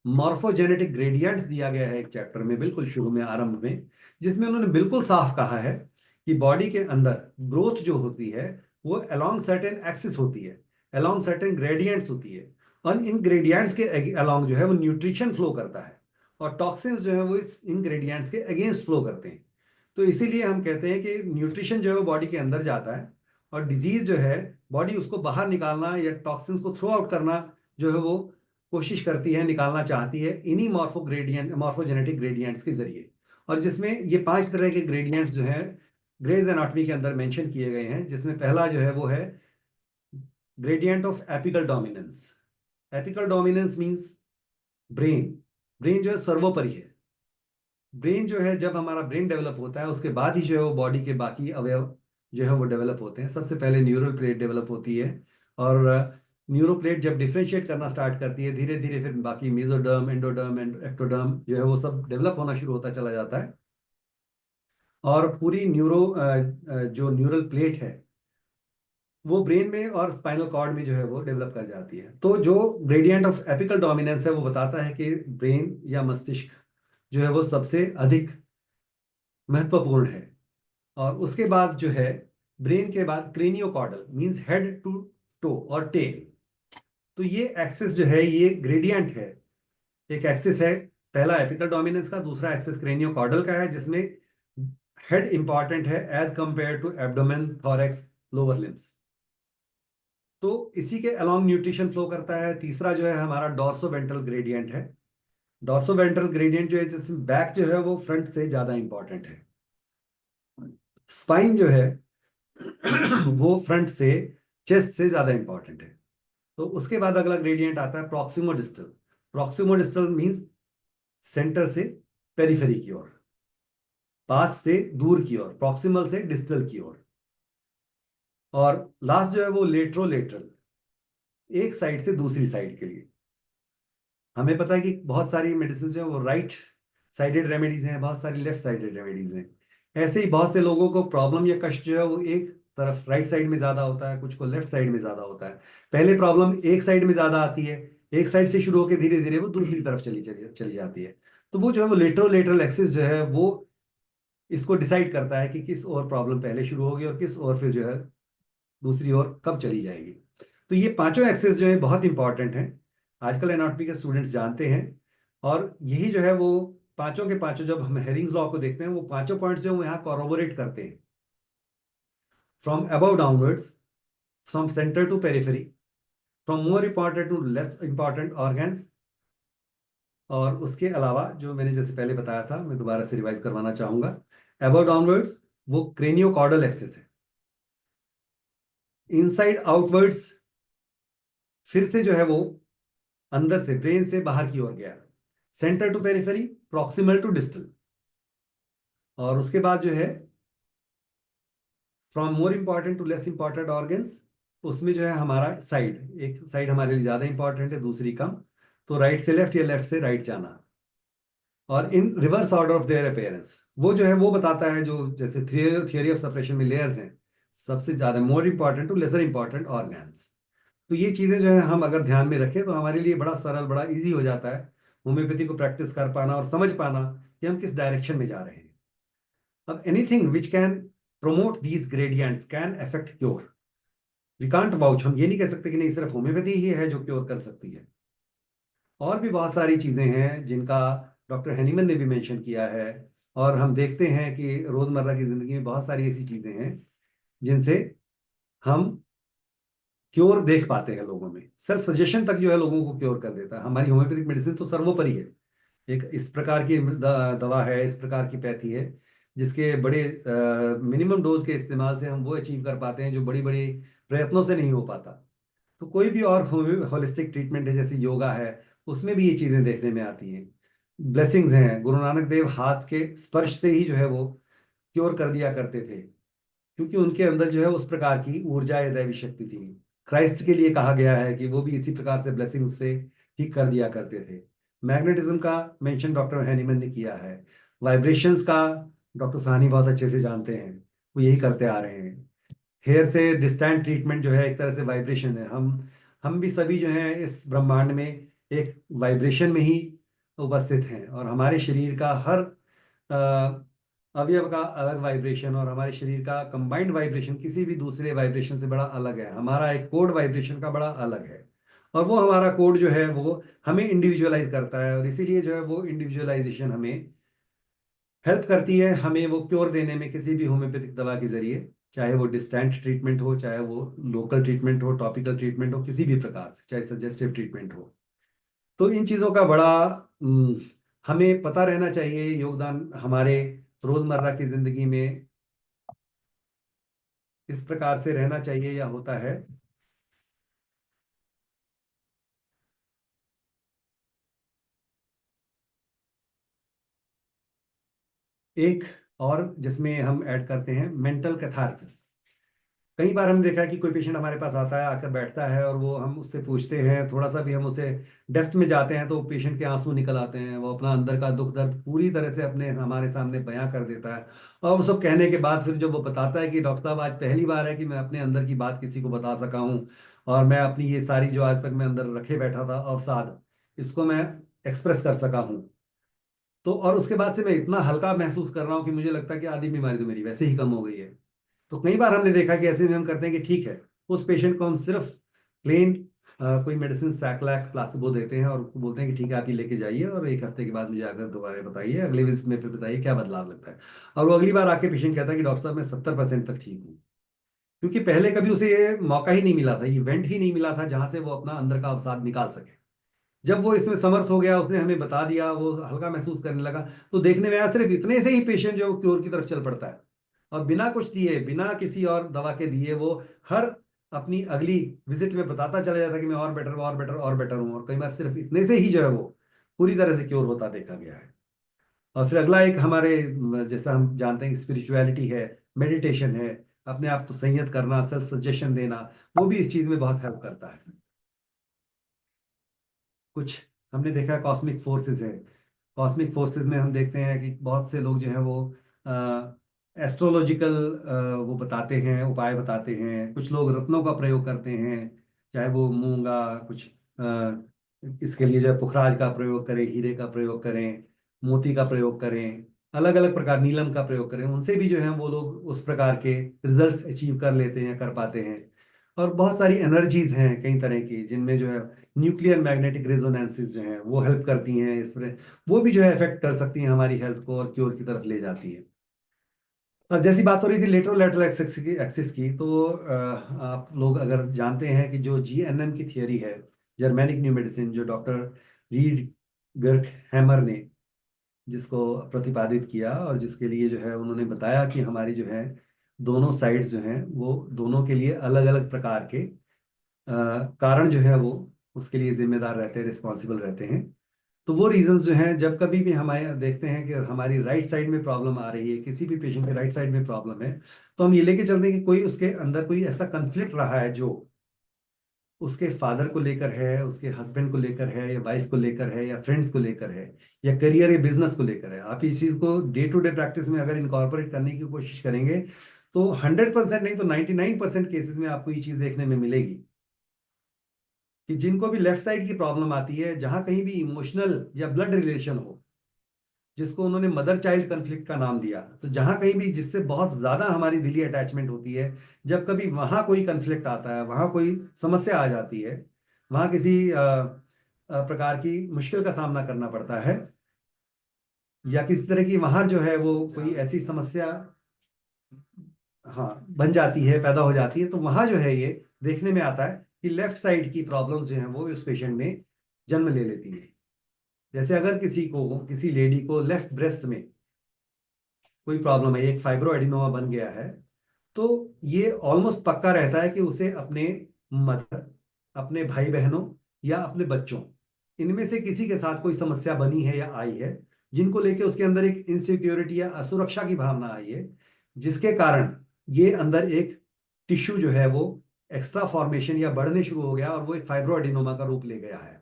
मॉर्फोजेनेटिक ग्रेडियंट्स दिया गया है एक चैप्टर में, बिल्कुल शुरू में, आरंभ में, जिसमें उन्होंने बिल्कुल साफ कहा है कि बॉडी के अंदर ग्रोथ जो होती है वो अलोंग सर्टेन एक्सिस होती है, अलोंग सर्टेन ग्रेडियंट्स होती है, और इन ग्रेडियंट्स के अलोंग जो है वो न्यूट्रिशन फ्लो करता है, और टॉक्सिन्स जो है वो इस इंग्रेडिएंट्स के अगेंस्ट फ्लो करते हैं। तो इसीलिए हम कहते हैं कि न्यूट्रिशन जो है वो बॉडी के अंदर जाता है, और डिजीज जो है बॉडी उसको बाहर निकालना या टॉक्सिन्स को थ्रो आउट करना जो है वो कोशिश करती है, निकालना चाहती है इन्हीं मॉर्फोजेनेटिक ग्रेडियंट्स के जरिए। और जिसमें ये 5 तरह के ग्रेडियंट्स जो हैं ग्रेज एनाटॉमी के अंदर मेंशन किए गए हैं, जिसमें पहला जो है वो है gradient of apical dominance. Apical dominance means brain, brain जो है सर्वोपरि है। ब्रेन जो है, जब हमारा ब्रेन डेवलप होता है उसके बाद ही जो है वो बॉडी के बाकी अवयव जो है वो डेवलप होते हैं। सबसे पहले न्यूरल प्लेट डेवलप होती है, और न्यूरो प्लेट जब डिफ्रेंशिएट करना स्टार्ट करती है धीरे धीरे, फिर बाकी मेसोडर्म, एंडोडर्म एंड एक्टोडर्म जो है वो सब डेवलप होना शुरू होता चला जाता है, और पूरी जो न्यूरल प्लेट है वो ब्रेन में और स्पाइनल कॉर्ड में जो है वो डेवलप कर जाती है। तो जो ग्रेडियंट ऑफ एपिकल डोमिनेंस है वो बताता है कि ब्रेन या मस्तिष्क जो है वो सबसे अधिक महत्वपूर्ण है। और उसके बाद जो है ब्रेन के बाद क्रेनियोकॉर्डल मींस हेड टू टो और टेल। तो ये एक्सिस जो है ये ग्रेडियंट है, एक एक्सिस है पहला एपिकल डोमिनेंस का, दूसरा एक्सिस क्रेनियोकॉर्डल का है, जिसमें हेड इंपॉर्टेंट है as compare to abdomen, thorax, lower limbs. तो इसी के अलोंग न्यूट्रिशन फ्लो करता है। तीसरा जो है हमारा डॉर्सो वेंट्रल ग्रेडियंट है। डॉर्सो वेंट्रल ग्रेडियंट जो है, जिसमें बैक जो है वो फ्रंट से ज्यादा इंपॉर्टेंट है। स्पाइन जो है वो फ्रंट से, चेस्ट से ज्यादा इंपॉर्टेंट है। तो उसके बाद अगला ग्रेडियंट आता है proximo distal. Proximo distal means centre से पेरिफेरी की ओर, पास से दूर की ओर, प्रॉक्सिमल से डिस्टल की ओर। और लास्ट जो है वो लेट्रोलेटरल, एक साइड से दूसरी साइड के लिए। हमें पता है कि बहुत सारी मेडिसिन जो है वो राइट साइडेड रेमेडीज हैं, बहुत सारी लेफ्ट साइडेड रेमेडीज हैं। ऐसे ही बहुत से लोगों को प्रॉब्लम या कष्ट जो है वो एक तरफ राइट साइड में ज्यादा होता है, कुछ को लेफ्ट साइड में ज्यादा होता है। पहले प्रॉब्लम एक साइड में ज्यादा आती है, एक साइड से शुरू होकर धीरे धीरे वो दूसरी तरफ चली चली चली जाती है। तो वो जो है वो लेटरल एक्सिस जो है वो इसको डिसाइड करता है कि किस और प्रॉब्लम पहले शुरू होगी और किस और फिर जो है दूसरी ओर कब चली जाएगी। तो ये पांचों एक्सेस जो है बहुत इंपॉर्टेंट हैं, आजकल एनाटॉमी के स्टूडेंट्स जानते हैं। और यही जो है वो पांचों के पांचों, जब हम हेरिंग्स लॉ को देखते हैं, वो पांचों पॉइंट्स जो है वो यहाँ कॉरोबोरेट करते हैं, from above downwards, from centre to periphery, from more important to less important organs. और उसके अलावा जो मैंने जैसे पहले बताया था, मैं दोबारा से रिवाइज करवाना चाहूंगा, अबव डाउनवर्ड्स वो क्रेनियोकॉर्डल एक्सेस है, इनसाइड आउटवर्ड्स फिर से जो है वो अंदर से, ब्रेन से बाहर की ओर गया, centre to periphery, proximal to distal. और उसके बाद जो है from more important to less important organs, उसमें जो है हमारा साइड, एक साइड हमारे लिए ज्यादा इंपॉर्टेंट है, दूसरी कम। तो राइट से लेफ्ट या लेफ्ट से राइट जाना, और in reverse order of their appearance, वो जो है वो बताता है, जो जैसे थियरी ऑफ सेपरेशन में लेयर्स हैं, सबसे ज्यादा more important to lesser important organs. तो ये चीजें जो है हम अगर ध्यान में रखें तो हमारे लिए बड़ा सरल, बड़ा इजी हो जाता है होम्योपैथी को प्रैक्टिस कर पाना और समझ पाना कि हम किस डायरेक्शन में जा रहे हैं। अब anything which can promote these gradients can affect cure. We can't vouch, हम ये नहीं कह सकते कि नहीं सिर्फ होम्योपैथी ही है जो क्योर कर सकती है। और भी बहुत सारी चीजें हैं जिनका डॉक्टर हैनीमन ने भी मेंशन किया है, और हम देखते हैं कि रोजमर्रा की जिंदगी में बहुत सारी ऐसी चीजें हैं जिनसे हम क्योर देख पाते हैं लोगों में। सेल्फ सजेशन तक जो है लोगों को क्योर कर देता है। हमारी होम्योपैथिक मेडिसिन तो सर्वोपरि है, एक इस प्रकार की दवा है, इस प्रकार की पैथी है जिसके बड़े मिनिमम डोज के इस्तेमाल से हम वो अचीव कर पाते हैं जो बड़ी बड़ी प्रयत्नों से नहीं हो पाता। तो कोई भी और होलिस्टिक ट्रीटमेंट है जैसे योगा है, उसमें भी ये चीजें देखने में आती हैं। ब्लेसिंग्स हैं, गुरु नानक देव हाथ के स्पर्श से ही जो है वो क्योर कर दिया करते थे, क्योंकि उनके अंदर जो है उस प्रकार की ऊर्जा या दैवी शक्ति थी। क्राइस्ट के लिए कहा गया है कि वो भी इसी प्रकार से ब्लेसिंग से ठीक कर दिया करते थे। मैग्नेटिज्म का मेंशन डॉक्टर हैनीमन ने किया है, वाइब्रेशंस का डॉक्टर साहनी बहुत अच्छे से जानते हैं, वो यही करते आ रहे हैं। हेयर से डिस्टेंट ट्रीटमेंट जो है एक तरह से वाइब्रेशन है। हम भी सभी जो हैं इस ब्रह्मांड में एक वाइब्रेशन में ही उपस्थित हैं, और हमारे शरीर का हर अ, अवयव का अलग वाइब्रेशन और हमारे शरीर का कंबाइंड वाइब्रेशन किसी भी दूसरे वाइब्रेशन से बड़ा अलग है। हमारा एक कोड वाइब्रेशन का बड़ा अलग है, और वो हमारा कोड जो है वो हमें इंडिविजुअलाइज करता है, और इसीलिए जो है वो इंडिविजुअलाइजेशन हमें हेल्प करती है, हमें वो क्योर देने में किसी भी होम्योपैथिक दवा के जरिए, चाहे वो डिस्टेंट ट्रीटमेंट हो, चाहे वो लोकल ट्रीटमेंट हो, टॉपिकल ट्रीटमेंट हो, किसी भी प्रकार से, चाहे सजेस्टिव ट्रीटमेंट हो। तो इन चीज़ों का बड़ा हमें पता रहना चाहिए, योगदान हमारे रोजमर्रा की जिंदगी में इस प्रकार से रहना चाहिए या होता है। एक और जिसमें हम ऐड करते हैं मेंटल कैथारसिस। कई बार हमने देखा है कि कोई पेशेंट हमारे पास आता है, आकर बैठता है, और वो हम उससे पूछते हैं, थोड़ा सा भी हम उसे डेप्थ में जाते हैं तो पेशेंट के आंसू निकल आते हैं। वो अपना अंदर का दुख दर्द पूरी तरह से अपने हमारे सामने बयां कर देता है, और वो सब कहने के बाद फिर जब वो बताता है कि डॉक्टर साहब आज पहली बार है कि मैं अपने अंदर की बात किसी को बता सका हूँ, और मैं अपनी ये सारी जो आज तक मैं अंदर रखे बैठा था अवसाद, इसको मैं एक्सप्रेस कर सका हूँ। तो और उसके बाद से मैं इतना हल्का महसूस कर रहा हूँ कि मुझे लगता है कि आधी बीमारी तो मेरी वैसे ही कम हो गई है। तो कई बार हमने देखा कि ऐसे में हम करते हैं कि ठीक है, उस पेशेंट को हम सिर्फ प्लेन कोई मेडिसिन सैकलैक प्लासिबो देते हैं, और उसको बोलते हैं कि ठीक है आप ये लेके जाइए, और 1 हफ्ते के बाद मुझे आकर दोबारा बताइए, अगले विजिट में फिर बताइए क्या बदलाव लगता है। और वो अगली बार आके पेशेंट कहता है कि डॉक्टर साहब मैं 70% तक ठीक हूँ। क्योंकि पहले कभी उसे ये मौका ही नहीं मिला था, इवेंट ही नहीं मिला था जहां से वो अपना अंदर का अवसाद निकाल सके। जब वो इसमें समर्थ हो गया, उसने हमें बता दिया, वो हल्का महसूस करने लगा, तो देखने में आया सिर्फ इतने से ही पेशेंट जो क्योर की तरफ चल पड़ता है, और बिना कुछ दिए, बिना किसी और दवा के दिए, वो हर अपनी अगली विजिट में बताता चला जाता कि मैं और बेटर, और बेटर, और बेटर हूँ, और कई बार सिर्फ इतने से ही जो है वो पूरी तरह से क्योर होता देखा गया है। और फिर अगला एक हमारे जैसा हम जानते हैं स्पिरिचुअलिटी है, मेडिटेशन है, अपने आप को संयत करना, सेल्फ सजेशन देना, वो भी इस चीज में बहुत हेल्प करता है। कुछ हमने देखा कॉस्मिक फोर्सेस है। कॉस्मिक फोर्सेस में हम देखते हैं कि बहुत से लोग जो हैं वो एस्ट्रोलॉजिकल वो बताते हैं, उपाय बताते हैं। कुछ लोग रत्नों का प्रयोग करते हैं, चाहे वो मूंगा कुछ इसके लिए जो है पुखराज का प्रयोग करें, हीरे का प्रयोग करें, मोती का प्रयोग करें, अलग अलग प्रकार, नीलम का प्रयोग करें, उनसे भी जो है वो लोग उस प्रकार के रिजल्ट्स अचीव कर लेते हैं, कर पाते हैं। और बहुत सारी एनर्जीज हैं कई तरह की, जिनमें जो है न्यूक्लियर मैग्नेटिक रेजोनेंसेस जो हैं वो हेल्प करती हैं इस पर, वो भी जो है इफेक्ट कर सकती हैं हमारी हेल्थ को और क्योर की तरफ ले जाती है। अब जैसी बात हो रही थी लेटरो लेटरल एक्सिस की, तो आप लोग अगर जानते हैं कि जो जीएनएम की थियरी है, जर्मेनिक न्यू मेडिसिन, जो डॉक्टर रीड गर्क हैमर ने जिसको प्रतिपादित किया, और जिसके लिए जो है उन्होंने बताया कि हमारी जो है दोनों साइड्स जो हैं वो दोनों के लिए अलग अलग प्रकार के कारण जो है वो उसके लिए जिम्मेदार रहते हैं, रिस्पॉन्सिबल रहते हैं। तो वो रीजंस जो हैं, जब कभी भी हमारे देखते हैं कि हमारी राइट साइड में प्रॉब्लम आ रही है, किसी भी पेशेंट के राइट साइड में प्रॉब्लम है, तो हम ये लेके चलते हैं कि कोई उसके अंदर कोई ऐसा कंफ्लिक्ट रहा है जो उसके फादर को लेकर है, उसके हस्बैंड को लेकर है, या वाइफ को लेकर है, या फ्रेंड्स को लेकर है, या करियर या बिजनेस को लेकर है। आप इस चीज को डे टू डे प्रैक्टिस में अगर इनकॉर्पोरेट करने की कोशिश करेंगे, तो 100% नहीं तो 99% केसेस में आपको ये चीज देखने में मिलेगी कि जिनको भी लेफ्ट साइड की प्रॉब्लम आती है, जहां कहीं भी इमोशनल या ब्लड रिलेशन हो, जिसको उन्होंने मदर चाइल्ड कन्फ्लिक्ट का नाम दिया, तो जहां कहीं भी जिससे बहुत ज्यादा हमारी दिली अटैचमेंट होती है, जब कभी वहां कोई कन्फ्लिक्ट आता है, वहां कोई समस्या आ जाती है, वहां किसी प्रकार की मुश्किल का सामना करना पड़ता है, या किसी तरह की वहां जो है वो कोई ऐसी समस्या हाँ बन जाती है, पैदा हो जाती है, तो वहां जो है ये देखने में आता है कि लेफ्ट साइड की प्रॉब्लम्स जो हैं वो उस पेशेंट में जन्म ले लेती है। जैसे अगर किसी लेडी को लेफ्ट ब्रेस्ट में कोई प्रॉब्लम है, एक फाइब्रो एडिनोमा बन गया है, तो ये ऑलमोस्ट पक्का रहता है कि उसे अपने मदर, अपने भाई बहनों, या अपने बच्चों, इनमें से किसी के साथ कोई समस्या बनी है या आई है, जिनको लेके उसके अंदर एक इनसिक्योरिटी या असुरक्षा की भावना आई है, जिसके कारण ये अंदर एक टिश्यू जो है वो एक्स्ट्रा फॉर्मेशन या बढ़ने शुरू हो गया, और वो एक फाइब्रो एडिनोमा का रूप ले गया है।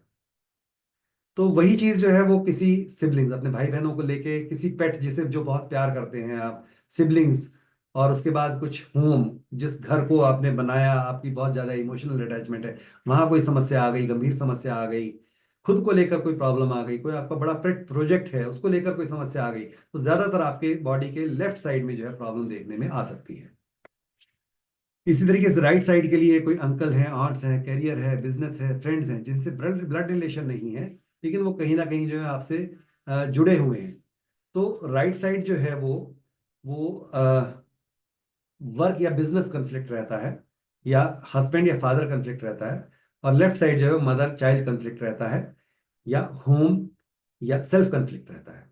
तो वही चीज जो है वो किसी सिबलिंग्स, अपने भाई बहनों को लेके, किसी पेट जिसे जो बहुत प्यार करते हैं आप, सिबलिंग्स, और उसके बाद कुछ होम, जिस घर को आपने बनाया, आपकी बहुत ज्यादा इमोशनल अटैचमेंट है, वहां कोई समस्या आ गई, गंभीर समस्या आ गई, खुद को लेकर कोई प्रॉब्लम आ गई, कोई आपका बड़ा पेट प्रोजेक्ट है उसको लेकर कोई समस्या आ गई, तो ज्यादातर आपके बॉडी के लेफ्ट साइड में जो है प्रॉब्लम देखने में आ सकती है। इसी तरीके से राइट साइड के लिए कोई अंकल हैं, आंट्स हैं, कैरियर है, बिजनेस है, फ्रेंड्स हैं जिनसे ब्लड ब्लड रिलेशन नहीं है, लेकिन वो कहीं ना कहीं जो है आपसे जुड़े हुए हैं। तो राइट साइड जो है वो वर्क या बिजनेस कंफ्लिक्ट रहता है, या हस्बैंड या फादर कंफ्लिक्ट रहता है, और लेफ्ट साइड जो है मदर चाइल्ड कंफ्लिक्ट रहता है, या होम या सेल्फ कंफ्लिक्ट रहता है।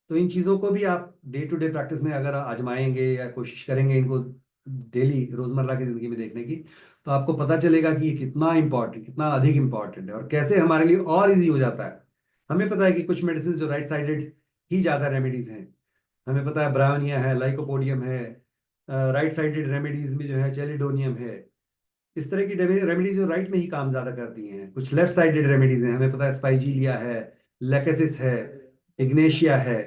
तो इन चीज़ों को भी आप डे टू डे प्रैक्टिस में अगर आजमाएंगे या कोशिश करेंगे इनको डेली रोजमर्रा की जिंदगी में देखने की, तो आपको पता चलेगा कि ये कितना इंपॉर्टेंट, कितना अधिक इंपॉर्टेंट है, और कैसे हमारे लिए और इजी हो जाता है। हमें पता है कि कुछ मेडिसिन जो राइट साइडेड ही ज़्यादा रेमेडीज हैं, हमें पता है ब्रायोनिया है, लाइकोपोडियम है, राइट साइडेड रेमेडीज में जो है चेलिडोनियम है। इस तरह की रेमेडीज जो राइट में ही काम ज्यादा करती हैं। कुछ लेफ्ट साइडेड रेमेडीज हैं, हमें पता है स्पाइजीलिया है, लेकेसिस है, इग्नेशिया है,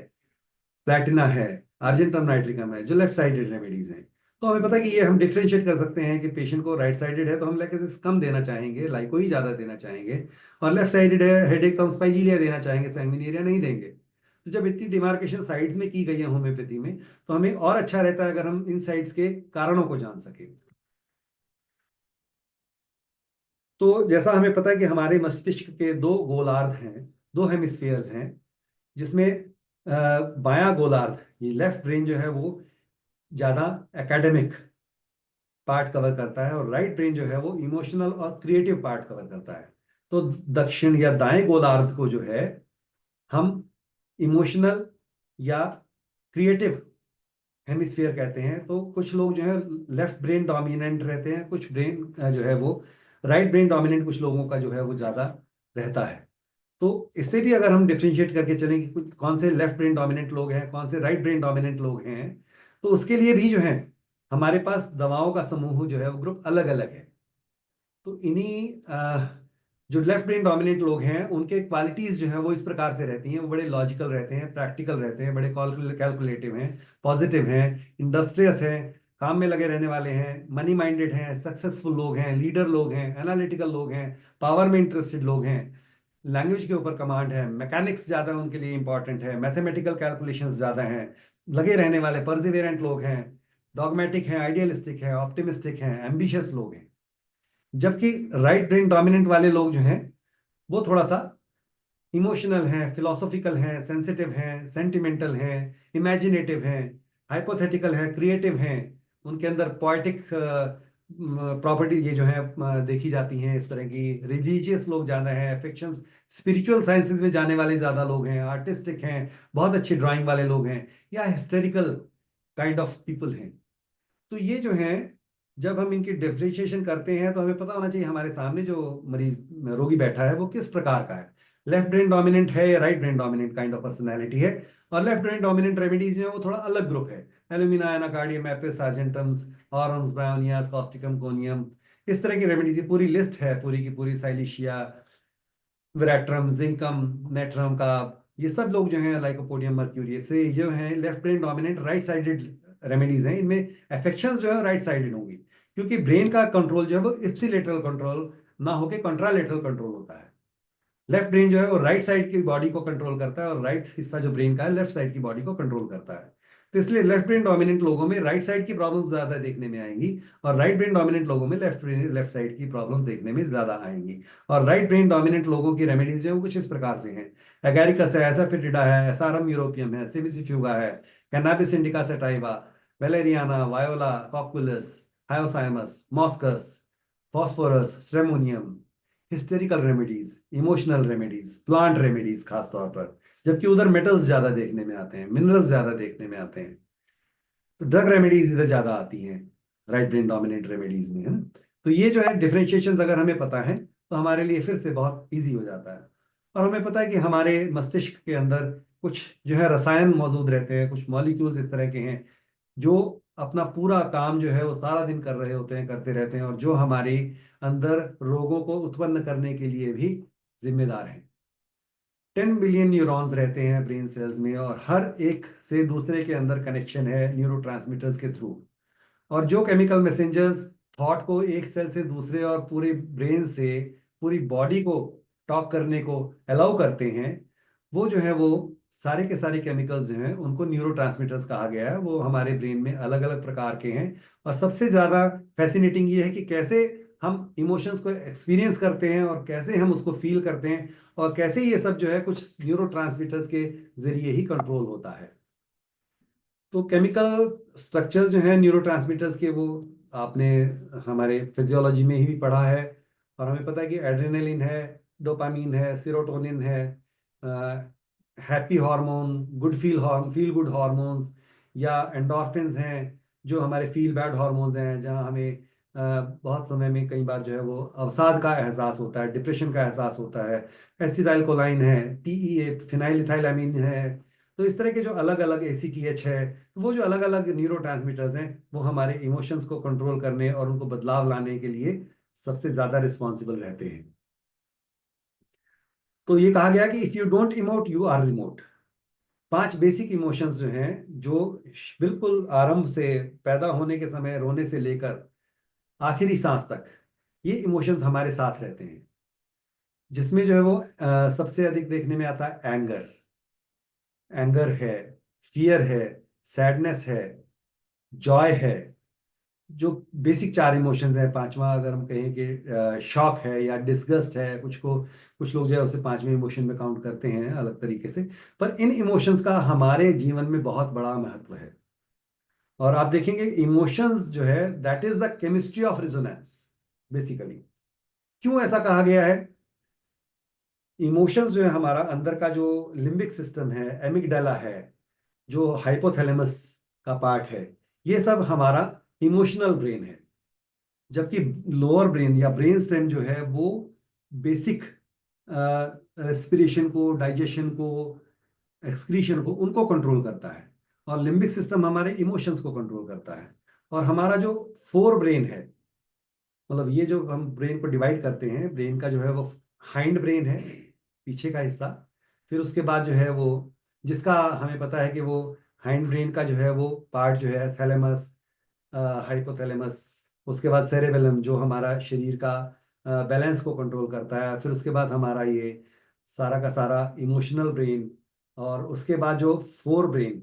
प्लैटिना है, अर्जेंटम नाइट्रिकम है, जो लेफ्ट साइडेड रेमेडीज हैं। तो हमें पता है कि ये हम डिफ्रेंशिएट कर सकते हैं कि पेशेंट को राइट साइडेड है तो हम लेकेसिस कम देना चाहेंगे, लाइको ही ज्यादा देना चाहेंगे, और लेफ्ट साइडेड है हेडेक तो हम स्पाइजीलिया देना चाहेंगे, सैंग्विनिरिया नहीं देंगे। तो जब इतनी डिमार्केशन साइड्स में की गई है होम्योपैथी में, तो हमें और अच्छा रहता है अगर हम इन साइड्स के कारणों को जान सके। तो जैसा हमें पता है कि हमारे मस्तिष्क के दो गोलार्ध हैं, दो हेमिस्फीयर्स हैं, जिसमें बायां गोलार्ध, ये लेफ्ट ब्रेन जो है वो ज्यादा एकेडमिक पार्ट कवर करता है, और राइट ब्रेन जो है वो इमोशनल और क्रिएटिव पार्ट कवर करता है। तो दक्षिण या दाएं गोलार्ध को जो है हम इमोशनल या क्रिएटिव हेमिस्फीयर कहते हैं। तो कुछ लोग जो है लेफ्ट ब्रेन डोमिनेंट रहते हैं, कुछ ब्रेन जो है वो राइट ब्रेन डोमिनेंट, कुछ लोगों का जो है वो ज्यादा रहता है। तो इससे भी अगर हम डिफ्रेंशिएट करके चलें कि कुछ कौन से लेफ्ट ब्रेन डोमिनेंट लोग हैं, कौन से राइट ब्रेन डोमिनेंट लोग हैं, तो उसके लिए भी जो है हमारे पास दवाओं का समूह जो है वो ग्रुप अलग अलग है। तो इन्हीं जो लेफ्ट ब्रेन डोमिनेंट लोग हैं उनके क्वालिटीज जो है वो इस प्रकार से रहती हैं, वो बड़े लॉजिकल रहते हैं, प्रैक्टिकल रहते हैं, बड़े कैलकुलेटिव हैं, पॉजिटिव हैं, इंडस्ट्रियस हैं, काम में लगे रहने वाले हैं, मनी माइंडेड हैं, सक्सेसफुल लोग हैं, लीडर लोग हैं, एनालिटिकल लोग हैं, पावर में इंटरेस्टेड लोग हैं, लैंग्वेज के ऊपर कमांड है, मैकेनिक्स ज़्यादा उनके लिए इंपॉर्टेंट है, मैथमेटिकल कैलकुलेशंस ज़्यादा हैं, लगे रहने वाले परसिवियरेंट लोग हैं, डॉगमेटिक हैं, आइडियलिस्टिक हैं, ऑप्टिमिस्टिक हैं, एम्बिशियस लोग हैं। जबकि राइट ब्रेन डोमिनेंट वाले लोग जो हैं वो थोड़ा सा इमोशनल हैं, फिलोसॉफिकल हैं, सेंसिटिव हैं, सेंटिमेंटल हैं, इमेजिनेटिव हैं, हाइपोथेटिकल हैं, क्रिएटिव हैं, उनके अंदर पोएटिक प्रॉपर्टी ये जो है देखी जाती हैं इस तरह की। रिलीजियस लोग ज़्यादा हैं, फिक्शंस स्पिरिचुअल साइंसेज में जाने वाले ज़्यादा लोग हैं, आर्टिस्टिक हैं, बहुत अच्छी ड्राइंग वाले लोग हैं, या हिस्टेरिकल काइंड ऑफ पीपल हैं। तो ये जो है जब हम इनकी डिफरेंशिएशन करते हैं तो हमें पता होना चाहिए हमारे सामने जो मरीज रोगी बैठा है वो किस प्रकार का है, लेफ्ट ब्रेन डोमिनेंट है या right brain dominant kind of personality है। और लेफ्ट ब्रेन डोमिनेंट रेमेडीज जो है वो थोड़ा अलग ग्रुप है, alumina, anacardium, apis, argentums, aurums, bryonias, causticum, conium, इस तरह की रेमेडीज। ये पूरी लिस्ट है पूरी की पूरी, साइलिशिया, विरेट्रम, जिंकम, नेट्रम का, ये सब लोग जो हैं लाइकोपोडियम मर्क्यूरी से जो हैं left brain dominant right sided remedies हैं। इनमें अफेक्शंस जो है राइट साइडेड होंगी, क्योंकि ब्रेन का कंट्रोल जो है वो इप्सिलेटरल कंट्रोल ना होके कंट्रालेटरल कंट्रोल होता है। लेफ्ट ब्रेन जो है वो राइट साइड की बॉडी को कंट्रोल करता है, और राइट हिस्सा जो ब्रेन का है लेफ्ट साइड की बॉडी को कंट्रोल करता है। तो इसलिए लेफ्ट ब्रेन डोमिनेंट लोगों में राइट साइड की प्रॉब्लम्स ज्यादा देखने में आएंगी, और राइट ब्रेन डोमिनेंट लोगों में लेफ्ट साइड की प्रॉब्लम्स देखने में ज्यादा आएंगी। और राइट ब्रेन डोमिनेंट लोगों की रेमेडीज जो है वो कुछ इस प्रकार से हैं। एगैरिकस है, एसाफेटिडा है, एसारम यूरोपियम है, सिमिसिफ्यूगा है, cannabis indica sativa, valeriana, viola, cocculus, hyoscyamus, moschus, phosphorus, stramonium, hysterical remedies, emotional remedies, plant remedies खास तौर पर। जबकि उधर मेटल्स ज्यादा देखने में आते हैं, मिनरल्स ज्यादा देखने में आते हैं। तो ड्रग रेमेडीज इधर ज्यादा आती हैं राइट ब्रेन डोमिनेंट रेमेडीज में, है ना। तो ये जो है डिफरेंशिएशन अगर हमें पता है तो हमारे लिए फिर से बहुत ईजी हो जाता है। और हमें पता है कि हमारे मस्तिष्क के अंदर कुछ जो है रसायन मौजूद रहते हैं, कुछ मॉलिक्यूल्स इस तरह के हैं जो अपना पूरा काम जो है वो सारा दिन कर रहे होते हैं, करते रहते हैं, और जो हमारे अंदर रोगों को उत्पन्न करने के लिए भी जिम्मेदार हैं। 10 बिलियन न्यूरॉन्स रहते हैं ब्रेन सेल्स में, और हर एक से दूसरे के अंदर कनेक्शन है न्यूरोट्रांसमीटर्स के थ्रू। और जो केमिकल मैसेंजर्स थॉट को एक सेल से दूसरे और पूरे ब्रेन से पूरी बॉडी को टॉक करने को अलाउ करते हैं, वो जो है वो सारे के सारे केमिकल्स जो हैं उनको न्यूरोट्रांसमीटर्स कहा गया है। वो हमारे ब्रेन में अलग अलग प्रकार के हैं। और सबसे ज़्यादा फैसिनेटिंग ये है कि कैसे हम इमोशंस को एक्सपीरियंस करते हैं और कैसे हम उसको फील करते हैं, और कैसे ये सब जो है कुछ न्यूरोट्रांसमीटर्स के जरिए ही कंट्रोल होता है। तो केमिकल स्ट्रक्चर्स जो हैं न्यूरोट्रांसमीटर्स के, वो आपने हमारे फिजियोलॉजी में ही भी पढ़ा है। और हमें पता है कि एड्रेनलिन है, डोपामीन है, सीरोटोनिन है, happy hormone, feel good hormones, या एंडोर्फिन्स हैं जो हमारे फील बैड हार्मोन्स हैं, जहाँ हमें बहुत समय में कई बार जो है वो अवसाद का एहसास होता है, डिप्रेशन का एहसास होता है। एसिटाइल कोलाइन है, पीईए फिनाइल इथाइलामीन है। तो इस तरह के जो अलग अलग एसीटीएच है, वो जो अलग अलग न्यूरोट्रांसमीटर्स हैं, वो हमारे इमोशंस को कंट्रोल करने और उनको बदलाव लाने के लिए सबसे ज्यादा रिस्पॉन्सिबल रहते हैं। तो ये कहा गया कि if you don't emote you are remote. 5 basic emotions जो हैं, जो बिल्कुल आरंभ से, पैदा होने के समय रोने से लेकर आखिरी सांस तक, ये इमोशंस हमारे साथ रहते हैं। जिसमें जो है वो सबसे अधिक देखने में आता है एंगर। एंगर है, फियर है, सैडनेस है, जॉय है। जो बेसिक 4 इमोशंस हैं, पांचवा अगर हम कहें कि शॉक है या डिस्गस्ट है, कुछ लोग जो है उसे 5वें इमोशन में काउंट करते हैं अलग तरीके से। पर इन इमोशंस का हमारे जीवन में बहुत बड़ा महत्व है। और आप देखेंगे इमोशंस जो है that is the chemistry of resonance basically. क्यों ऐसा कहा गया है? इमोशंस जो है, हमारा अंदर का जो लिम्बिक सिस्टम है, एमिगडाला है, जो हाइपोथैलेमस का पार्ट है, ये सब हमारा इमोशनल ब्रेन है। जबकि लोअर ब्रेन या ब्रेन स्टेम जो है वो बेसिक रेस्पिरेशन को, डाइजेशन को, एक्सक्रीशन को, उनको कंट्रोल करता है। और लिम्बिक सिस्टम हमारे इमोशंस को कंट्रोल करता है। और हमारा जो फोर ब्रेन है, मतलब ये जो हम ब्रेन को डिवाइड करते हैं, ब्रेन का जो है वो हाइंड ब्रेन है, पीछे का हिस्सा। फिर उसके बाद जो है वो, जिसका हमें पता है कि वो हाइंड ब्रेन का जो है वो पार्ट जो है थैलेमस, हाइपोथैलेमस, उसके बाद सेरेबेलम जो हमारा शरीर का बैलेंस को कंट्रोल करता है। फिर उसके बाद हमारा ये सारा का सारा इमोशनल ब्रेन। और उसके बाद जो फोर ब्रेन,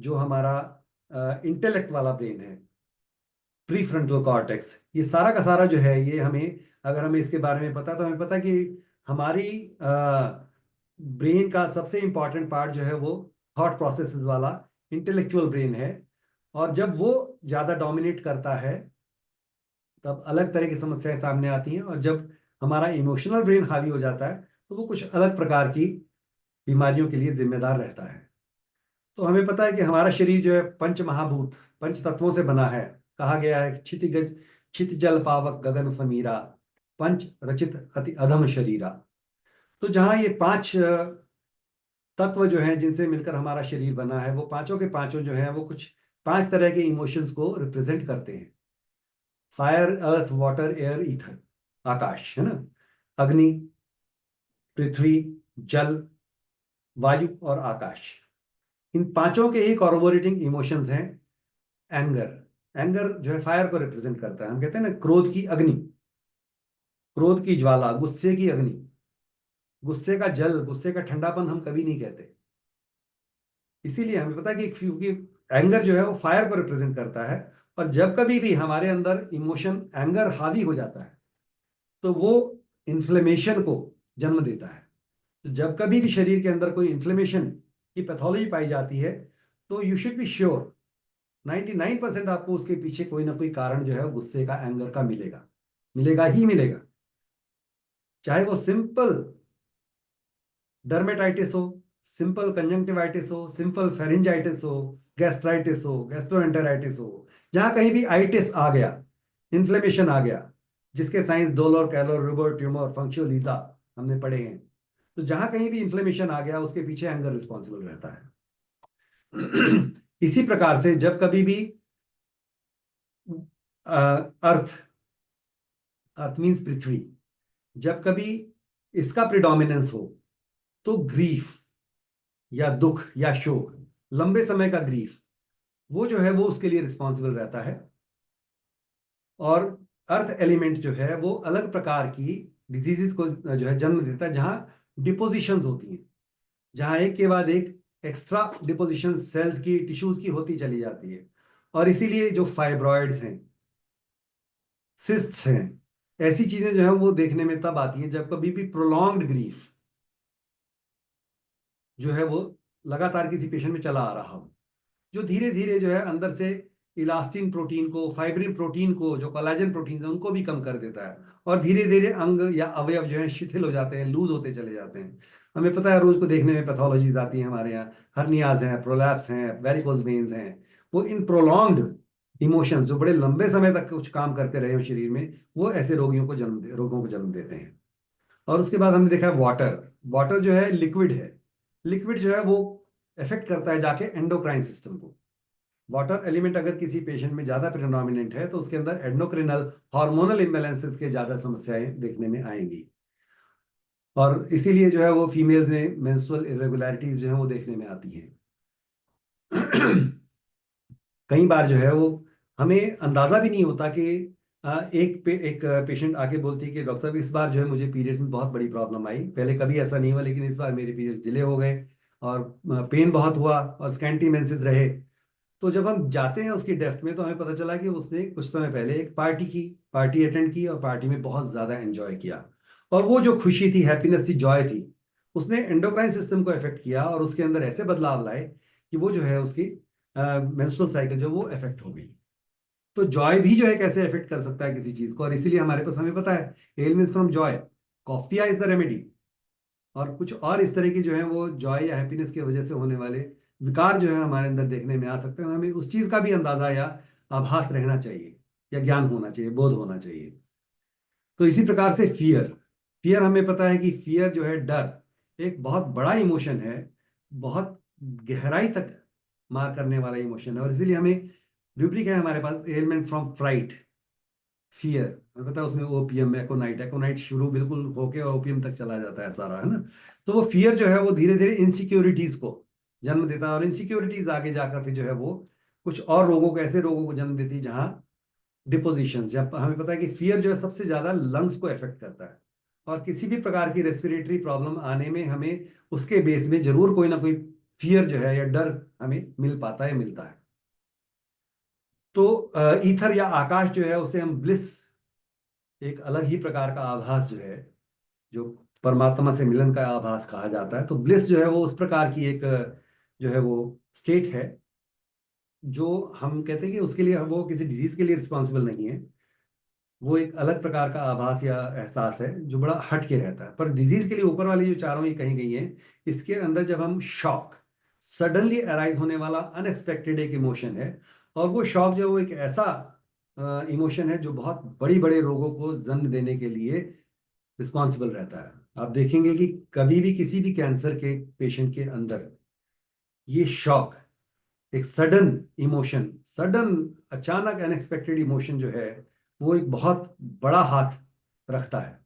जो हमारा इंटेलेक्ट वाला ब्रेन है, प्री फ्रंटल कॉर्टेक्स, ये सारा का सारा जो है, ये हमें, अगर हमें इसके बारे में पता, तो हमें पता कि हमारी ब्रेन का सबसे इंपॉर्टेंट पार्ट जो है वो थॉट प्रोसेसेस वाला इंटेलेक्चुअल ब्रेन है। और जब वो ज़्यादा डोमिनेट करता है, तब अलग तरह की समस्याएं सामने आती हैं। और जब हमारा इमोशनल ब्रेन हावी हो जाता है, तो वो कुछ अलग प्रकार की बीमारियों के लिए जिम्मेदार रहता है। तो हमें पता है कि हमारा शरीर जो है पंच महाभूत, पंच तत्वों से बना है। कहा गया है क्षिति जल पावक गगन समीरा, पंच रचित अति अधम शरीरा। तो जहाँ ये 5 तत्व जो हैं जिनसे मिलकर हमारा शरीर बना है, वो पांचों के पांचों जो हैं वो कुछ 5 तरह के इमोशंस को रिप्रेजेंट करते हैं। फायर, अर्थ, वाटर, एयर, ईथर, आकाश, है ना। अग्नि, पृथ्वी, जल, वायु और आकाश। इन पांचों के ही कॉर्बोरेटिंग इमोशंस हैं। एंगर, एंगर जो है फायर को रिप्रेजेंट करता है। हम कहते हैं ना क्रोध की अग्नि, क्रोध की ज्वाला, गुस्से की अग्नि, गुस्से का जल, गुस्से का ठंडापन हम कभी नहीं कहते। इसीलिए हमें पता है कि क्योंकि एंगर जो है वो फायर को रिप्रेजेंट करता है। और जब कभी भी हमारे अंदर इमोशन एंगर हावी हो जाता है, तो वो इन्फ्लेमेशन को जन्म देता है। तो जब कभी भी शरीर के अंदर कोई इन्फ्लेमेशन की पैथोलॉजी पाई जाती है, तो यू शुड बी श्योर 99% आपको उसके पीछे कोई ना कोई कारण जो है गुस्से का, एंगर का मिलेगा, मिलेगा ही मिलेगा। चाहे वो सिंपल डर्मेटाइटिस हो, सिंपल कंजंक्टिवाइटिस हो, सिंपल फेरिंजाइटिस हो, गैस्ट्राइटिस हो, गैस्ट्रोएंटेराइटिस हो, जहां कहीं भी आइटिस आ गया, इन्फ्लेमेशन आ गया, जिसके साइंस डोलोर, कैलोर, रुबर, ट्यूमर, फंक्शुअलिजा हमने पढ़े हैं। तो जहां कहीं भी इन्फ्लेमेशन आ गया, उसके पीछे एंगर रिस्पॉन्सिबल रहता है। इसी प्रकार से जब कभी भी अर्थ, अर्थ मीन्स पृथ्वी, जब कभी इसका प्रिडोमिनेंस हो, तो ग्रीफ या दुख या शोक, लंबे समय का ग्रीफ, वो जो है वो उसके लिए रिस्पॉन्सिबल रहता है। और अर्थ एलिमेंट जो है वो अलग प्रकार की डिजीजेस को जो है जन्म देता है, जहां डिपोजिशंस होती हैं, जहां एक के बाद एक एक्स्ट्रा डिपोजिशन सेल्स की, टिश्यूज की होती चली जाती है। और इसीलिए जो फाइब्रॉइड्स हैं, सिस्ट्स हैं, ऐसी चीजें जो है वो देखने में तब आती हैं जब कभी भी प्रोलॉन्ग्ड ग्रीफ जो है वो लगातार किसी पेशेंट में चला आ रहा हो, जो धीरे धीरे जो है अंदर से इलास्टिन प्रोटीन को, फाइब्रिन प्रोटीन को, जो कोलाजन प्रोटीन है उनको भी कम कर देता है। और धीरे धीरे अंग या अवयव जो है शिथिल हो जाते हैं, लूज होते चले जाते हैं। हमें पता है रोज को देखने में पैथोलॉजीज आती हैं हमारे यहाँ, हर्नियाज हैं, प्रोलैप्स हैं, वेरिकोज वेन्स हैं। वो इन प्रोलॉन्ग्ड इमोशंस जो बड़े लंबे समय तक कुछ काम करते रहे हो शरीर में, वो ऐसे रोगों को जन्म देते हैं। और उसके बाद हमने देखा है वाटर। वाटर जो है लिक्विड है, लिक्विड जो है वो इफेक्ट करता है जाके एंडोक्राइन सिस्टम को। वाटर एलिमेंट अगर किसी पेशेंट में ज्यादा प्रेडोमिनेंट है तो उसके अंदर एंडोक्रिनल हार्मोनल इम्बैलेंसेस के ज्यादा समस्याएं देखने में आएंगी। और इसीलिए जो है वो फीमेल्स में मेंस्ट्रुअल इरेगुलरिटीज जो है वो देखने में आती हैं। कई बार जो है वो हमें अंदाजा भी नहीं होता कि एक पेशेंट आके बोलती है कि डॉक्टर साहब इस बार जो है मुझे पीरियड्स में बहुत बड़ी प्रॉब्लम आई, पहले कभी ऐसा नहीं हुआ लेकिन इस बार मेरे पीरियड्स डिले हो गए और पेन बहुत हुआ और स्कैंटी मेंसेस रहे। तो जब हम जाते हैं उसकी डेस्क में तो हमें पता चला कि उसने कुछ समय पहले एक पार्टी अटेंड की और पार्टी में बहुत ज्यादा एंजॉय किया। और वो जो खुशी थी, हैप्पीनेस थी, जॉय थी, उसने एंडोक्राइन सिस्टम को इफेक्ट किया और उसके अंदर ऐसे बदलाव लाए कि वो जो है उसकी मेंस्ट्रुअल साइकिल जो वो इफेक्ट हो गई। तो जॉय भी जो है कैसे इफेक्ट कर सकता है किसी चीज को, और इसीलिए हमारे पास हमें पता है L means from Joy, coffea is the remedy. और कुछ और इस तरह की जो है वो जॉय या हैप्पीनेस की वजह से होने वाले विकार जो है हमारे अंदर देखने में आ सकते हैं। हमें उस चीज का भी अंदाजा या आभास रहना चाहिए या ज्ञान होना चाहिए, बोध होना चाहिए। तो इसी प्रकार से फियर, फियर हमें पता है कि फियर जो है, डर, एक बहुत बड़ा इमोशन है, बहुत गहराई तक मार करने वाला इमोशन है। और इसीलिए हमें रूब्रिक है हमारे पास, एलिमेंट फ्रॉम फ्राइट, फियर। हमें पता है उसमें ओपीएम, एकोनाइट, एकोनाइट शुरू बिल्कुल होके और ओपीएम तक चला जाता है सारा, है ना। तो वो फियर जो है वो धीरे धीरे इनसिक्योरिटीज को जन्म देता है, और इनसिक्योरिटीज आगे जाकर फिर जो है वो कुछ और रोगों को, ऐसे रोगों को जन्म देती है जहां डिपोजिशन, जब हमें पता है कि फियर जो है सबसे ज्यादा लंग्स को इफेक्ट करता है। और किसी भी प्रकार की रेस्पिरेटरी प्रॉब्लम आने में हमें उसके बेस में जरूर कोई ना कोई फियर जो है या डर हमें मिल पाता है, मिलता है। तो ईथर या आकाश जो है उसे हम ब्लिस, एक अलग ही प्रकार का आभास जो है, जो परमात्मा से मिलन का आभास कहा जाता है। तो ब्लिस जो है वो उस प्रकार की एक जो है वो स्टेट है जो हम कहते हैं कि उसके लिए वो किसी डिजीज के लिए रिस्पॉन्सिबल नहीं है। वो एक अलग प्रकार का आभास या एहसास है जो बड़ा हट के रहता है। पर डिजीज के लिए ऊपर वाली जो चारों ये कही गई हैं, इसके अंदर जब हम शॉक, सडनली अराइज होने वाला अनएक्सपेक्टेड एक इमोशन है। और वो शॉक जो है वो एक ऐसा इमोशन है जो बहुत बड़ी बड़े रोगों को जन्म देने के लिए रिस्पॉन्सिबल रहता है। आप देखेंगे कि कभी भी किसी भी कैंसर के पेशेंट के अंदर ये शॉक, एक सडन इमोशन, सडन अचानक अनएक्सपेक्टेड इमोशन जो है वो एक बहुत बड़ा हाथ रखता है।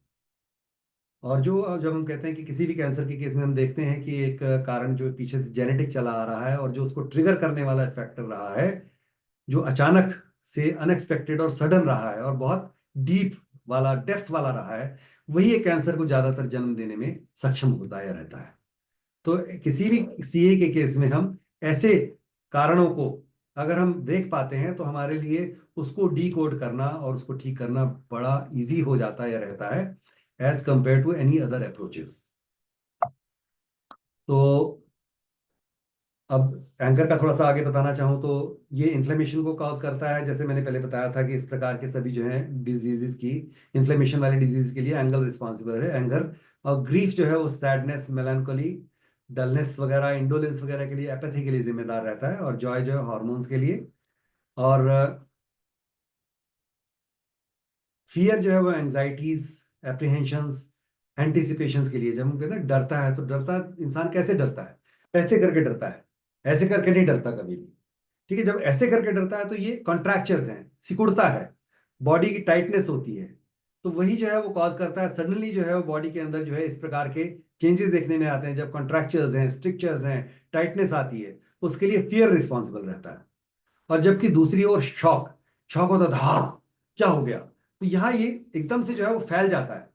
और जो जब हम कहते हैं कि किसी भी कैंसर के केस में हम देखते हैं कि एक कारण जो पीछे से जेनेटिक चला आ रहा है और जो उसको ट्रिगर करने वाला फैक्टर रहा है, जो अचानक से अनएक्सपेक्टेड और सडन रहा है और बहुत डीप वाला, डेप्थ वाला रहा है, वही एक कैंसर को ज्यादातर जन्म देने में सक्षम होता है, रहता है। तो किसी भी सीए के केस में हम ऐसे कारणों को अगर हम देख पाते हैं तो हमारे लिए उसको डी कोड करना और उसको ठीक करना बड़ा इजी हो जाता है या रहता है, as compare to any other approaches. तो अब एंकर का थोड़ा सा आगे बताना चाहूँ तो ये इन्फ्लेमेशन को कॉज करता है। जैसे मैंने पहले बताया था कि इस प्रकार के सभी जो है डिजीजेस की, इन्फ्लेमेशन वाली डिजीज के लिए एंगर रिस्पॉन्सिबल है, एंगर। और ग्रीफ जो है वो सैडनेस, मेलानकोली, डलनेस वगैरह, इंडोलेंस वगैरह के लिए, एपैथी के लिए जिम्मेदार रहता है। और जॉय जो है हॉर्मोन्स के लिए। और फियर जो है वो एंजाइटीज, एप्रीहेंशंस, एंटिसिपेशंस के लिए। जब हम कहते हैं डरता है, तो डरता इंसान कैसे डरता है? ऐसे करके डरता है, ऐसे करके नहीं डरता कभी भी। ठीक है, जब ऐसे करके डरता है तो ये कॉन्ट्रैक्चर्स हैं, सिकुड़ता है, बॉडी की टाइटनेस होती है, तो वही जो है वो कॉज करता है, सडनली जो है वो बॉडी के अंदर जो है इस प्रकार के चेंजेस देखने में आते हैं। जब कॉन्ट्रैक्चर्स हैं, स्ट्रिक्चर्स हैं, टाइटनेस आती है, उसके लिए फियर रिस्पॉन्सिबल रहता है। और जबकि दूसरी ओर शॉक, शॉक होता था, हाँ क्या हो गया, तो यहाँ ये एकदम से जो है वो फैल जाता है,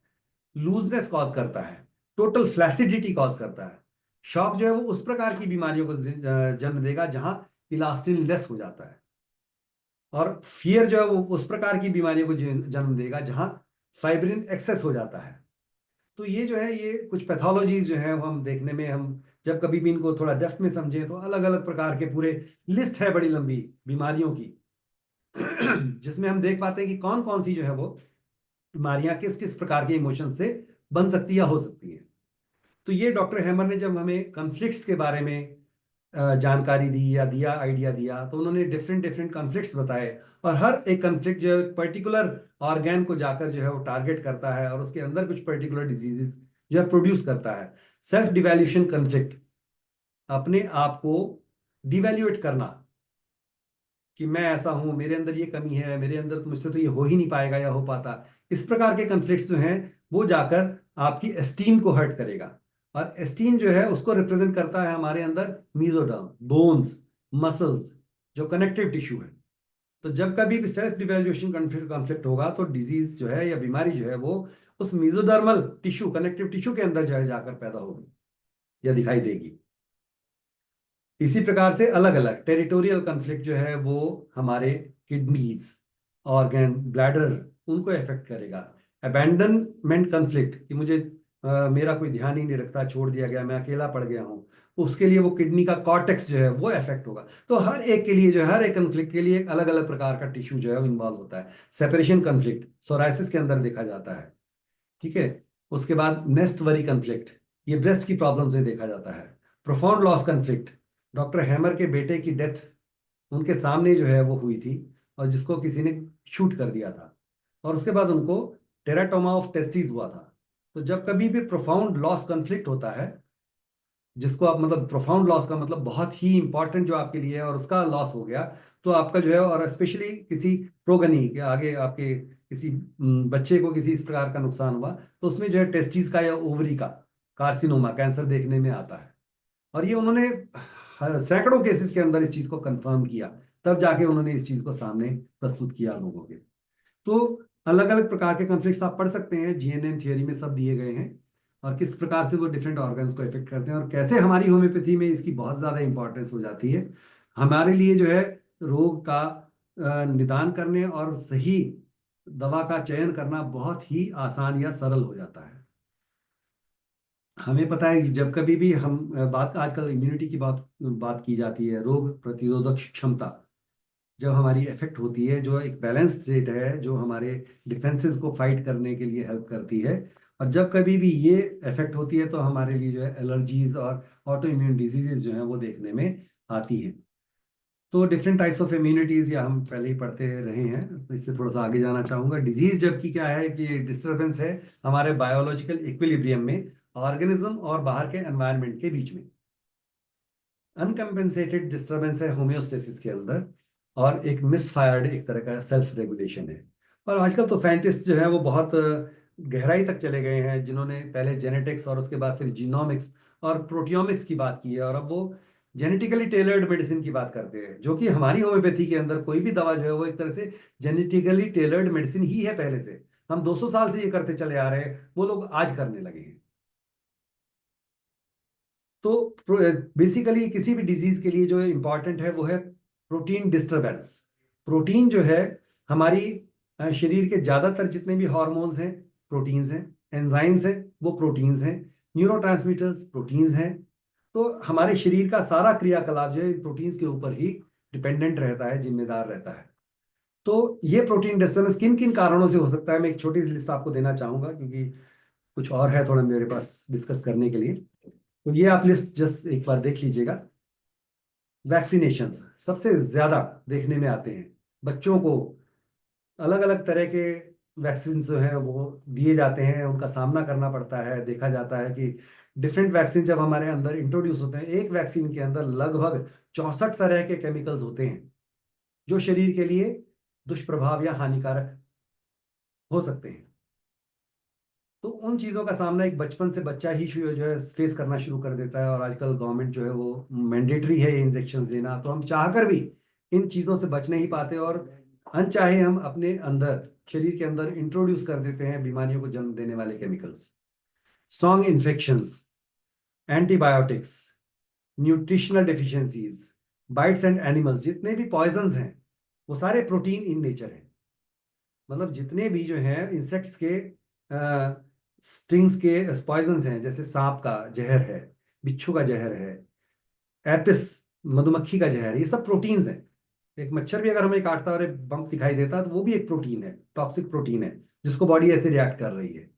लूजनेस कॉज करता है, टोटल फ्लैसिडिटी कॉज करता है। शॉक जो है वो उस प्रकार की बीमारियों को जन्म देगा जहां इलास्टिन लेस हो जाता है, और फियर जो है वो उस प्रकार की बीमारियों को जन्म देगा जहां फाइब्रिन एक्सेस हो जाता है। तो ये जो है ये कुछ पैथोलॉजीज जो है वो हम देखने में, हम जब कभी भी इनको थोड़ा डेप्थ में समझें तो अलग अलग प्रकार के पूरे लिस्ट है बड़ी लंबी बीमारियों की जिसमें हम देख पाते हैं कि कौन कौन सी जो है वो बीमारियां किस किस प्रकार के इमोशन से बन सकती है या हो सकती है। तो ये डॉक्टर हैमर ने जब हमें कॉन्फ्लिक्ट्स के बारे में जानकारी दी या दिया, आइडिया दिया, तो उन्होंने डिफरेंट डिफरेंट कॉन्फ्लिक्ट्स बताए, और हर एक कॉन्फ्लिक्ट जो है पर्टिकुलर ऑर्गेन को जाकर जो है वो टारगेट करता है और उसके अंदर कुछ पर्टिकुलर डिजीजेस जो है प्रोड्यूस करता है। सेल्फ डिवैल्यूएशन कॉन्फ्लिक्ट, अपने आप को डिवैल्यूएट करना कि मैं ऐसा हूं, मेरे अंदर ये कमी है, मेरे अंदर तो मुझसे तो ये हो ही नहीं पाएगा या हो पाता, इस प्रकार के कॉन्फ्लिक्ट जो हैं वो जाकर आपकी एस्टीम को हर्ट करेगा। और एस्टीम जो है उसको रिप्रेजेंट करता है हमारे अंदर मीजोडर्म, बोन्स, मसल्स, जो कनेक्टिव टिश्यू है। तो जब कभी भी सेल्फ डिवैल्यूएशन कॉन्फ्लिक्ट होगा तो डिजीज जो है या बीमारी जो है वो उस मीजोडर्मल टिश्यू, कनेक्टिव टिश्यू के अंदर जो है जाकर पैदा होगी या दिखाई देगी। इसी प्रकार से अलग अलग टेरिटोरियल कन्फ्लिक्ट जो है वो हमारे किडनीज, ऑर्गन, ब्लैडर, उनको इफेक्ट करेगा। अबैंडनमेंट कन्फ्लिक्ट कि मुझे मेरा कोई ध्यान ही नहीं रखता, छोड़ दिया गया, मैं अकेला पड़ गया हूँ, उसके लिए वो किडनी का कॉर्टेक्स जो है वो इफेक्ट होगा। तो हर एक के लिए जो है, हर एक कन्फ्लिक्ट के लिए एक अलग अलग प्रकार का टिश्यू जो है वो इन्वॉल्व होता है। सेपरेशन कन्फ्लिक्ट सोराइसिस के अंदर देखा जाता है, ठीक है। उसके बाद नेस्ट वरी कन्फ्लिक्ट, ये ब्रेस्ट की प्रॉब्लम से देखा जाता है। Profound loss conflict, doctor hammer के बेटे की डेथ उनके सामने जो है वो हुई थी, और जिसको किसी ने शूट कर दिया था, और उसके बाद उनको टेराटोमा ऑफ टेस्टिस हुआ था। तो जब कभी भी प्रोफाउंड लॉस कन्फ्लिक्ट होता है, जिसको आप मतलब प्रोफाउंड लॉस का मतलब बहुत ही इंपॉर्टेंट जो आपके लिए है और उसका लॉस हो गया, तो आपका जो है, और स्पेशली किसी प्रोगनी के आगे आपके किसी बच्चे को किसी इस प्रकार का नुकसान हुआ, तो उसमें जो है टेस्टिस का या ओवरी का कार्सिनोमा, कैंसर देखने में आता है। और ये उन्होंने सैकड़ों केसेस के अंदर इस चीज को कंफर्म किया, तब जाके उन्होंने इस चीज को सामने प्रस्तुत किया लोगों के। तो अलग अलग प्रकार के कॉन्फ्लिक्ट्स आप पढ़ सकते हैं, जीएनएन थियोरी में सब दिए गए हैं, और किस प्रकार से वो डिफरेंट ऑर्गन्स को इफेक्ट करते हैं, और कैसे हमारी होम्योपैथी में इसकी बहुत ज्यादा इंपॉर्टेंस हो जाती है हमारे लिए जो है रोग का निदान करने और सही दवा का चयन करना बहुत ही आसान या सरल हो जाता है। हमें पता है कि जब कभी भी हम बात, आजकल इम्यूनिटी की बात बात की जाती है, रोग प्रतिरोधक क्षमता जब हमारी इफेक्ट होती है, जो एक बैलेंस स्टेट है जो हमारे डिफेंसेस को फाइट करने के लिए हेल्प करती है, और जब कभी भी ये इफेक्ट होती है तो हमारे लिए जो है एलर्जीज और ऑटो इम्यून डिजीजेज जो हैं वो देखने में आती हैं। तो डिफरेंट टाइप्स ऑफ इम्यूनिटीज या हम पहले ही पढ़ते रहे हैं, तो इससे थोड़ा सा आगे जाना चाहूंगा। डिजीज जबकि क्या है कि डिस्टरबेंस है हमारे बायोलॉजिकल इक्विलिब्रियम में, ऑर्गेनिज्म और बाहर के एनवायरनमेंट के बीच में। अनकम्पेंसेटेड डिस्टरबेंस है होम्योस्टेसिस के अंदर, और एक मिसफायर्ड एक तरह का सेल्फ रेगुलेशन है। और आजकल तो साइंटिस्ट जो है वो बहुत गहराई तक चले गए हैं, जिन्होंने पहले जेनेटिक्स और उसके बाद फिर जीनोमिक्स और प्रोटियोमिक्स की बात की है, और अब वो जेनेटिकली टेलर्ड मेडिसिन की बात करते हैं, जो कि हमारी होम्योपैथी के अंदर कोई भी दवा जो है वो एक तरह से जेनेटिकली टेलर्ड मेडिसिन ही है। पहले से हम 200 साल से ये करते चले आ रहे हैं, वो लोग आज करने लगे हैं। तो बेसिकली किसी भी डिजीज के लिए जो इंपॉर्टेंट है वो है प्रोटीन डिस्टरबेंस। प्रोटीन जो है हमारी शरीर के ज्यादातर जितने भी हार्मोन्स हैं प्रोटीन्स हैं, एंजाइम्स हैं वो प्रोटीन्स हैं, न्यूरोट्रांसमीटर्स प्रोटीन्स हैं। तो हमारे शरीर का सारा क्रियाकलाप जो है प्रोटीन्स के ऊपर ही डिपेंडेंट रहता है, जिम्मेदार रहता है। तो ये प्रोटीन डिस्टर्बेंस किन किन कारणों से हो सकता है, मैं एक छोटी सी लिस्ट आपको देना चाहूंगा, क्योंकि कुछ और है थोड़ा मेरे पास डिस्कस करने के लिए। तो ये आप लिस्ट जस्ट एक बार देख लीजिएगा। वैक्सीनेशन सबसे ज्यादा देखने में आते हैं, बच्चों को अलग अलग तरह के वैक्सीन जो है वो दिए जाते हैं, उनका सामना करना पड़ता है। देखा जाता है कि डिफरेंट वैक्सीन जब हमारे अंदर इंट्रोड्यूस होते हैं, एक वैक्सीन के अंदर लगभग 64 तरह के केमिकल्स होते हैं जो शरीर के लिए दुष्प्रभाव या हानिकारक हो सकते हैं। तो उन चीज़ों का सामना एक बचपन से बच्चा ही जो है फेस करना शुरू कर देता है। और आजकल गवर्नमेंट जो है वो मैंडेटरी है ये इंजेक्शन देना, तो हम चाहकर भी इन चीज़ों से बच नहीं पाते और अनचाहे हम अपने अंदर, शरीर के अंदर इंट्रोड्यूस कर देते हैं बीमारियों को जन्म देने वाले chemicals. Strong infections, antibiotics, nutritional deficiencies, bytes and animals, जितने भी पॉइजन्स हैं वो सारे प्रोटीन इन नेचर हैं। मतलब जितने भी जो हैं इंसेक्ट्स के स्टिंग्स के पॉइजन्स हैं, जैसे सांप का जहर है, बिच्छू का जहर है, एपिस मधुमक्खी का जहर, ये सब प्रोटीन्स हैं। एक मच्छर भी अगर हमें काटता है और एक बम्प दिखाई देता है तो वो भी एक प्रोटीन है, टॉक्सिक प्रोटीन है, जिसको बॉडी ऐसे रिएक्ट कर रही है।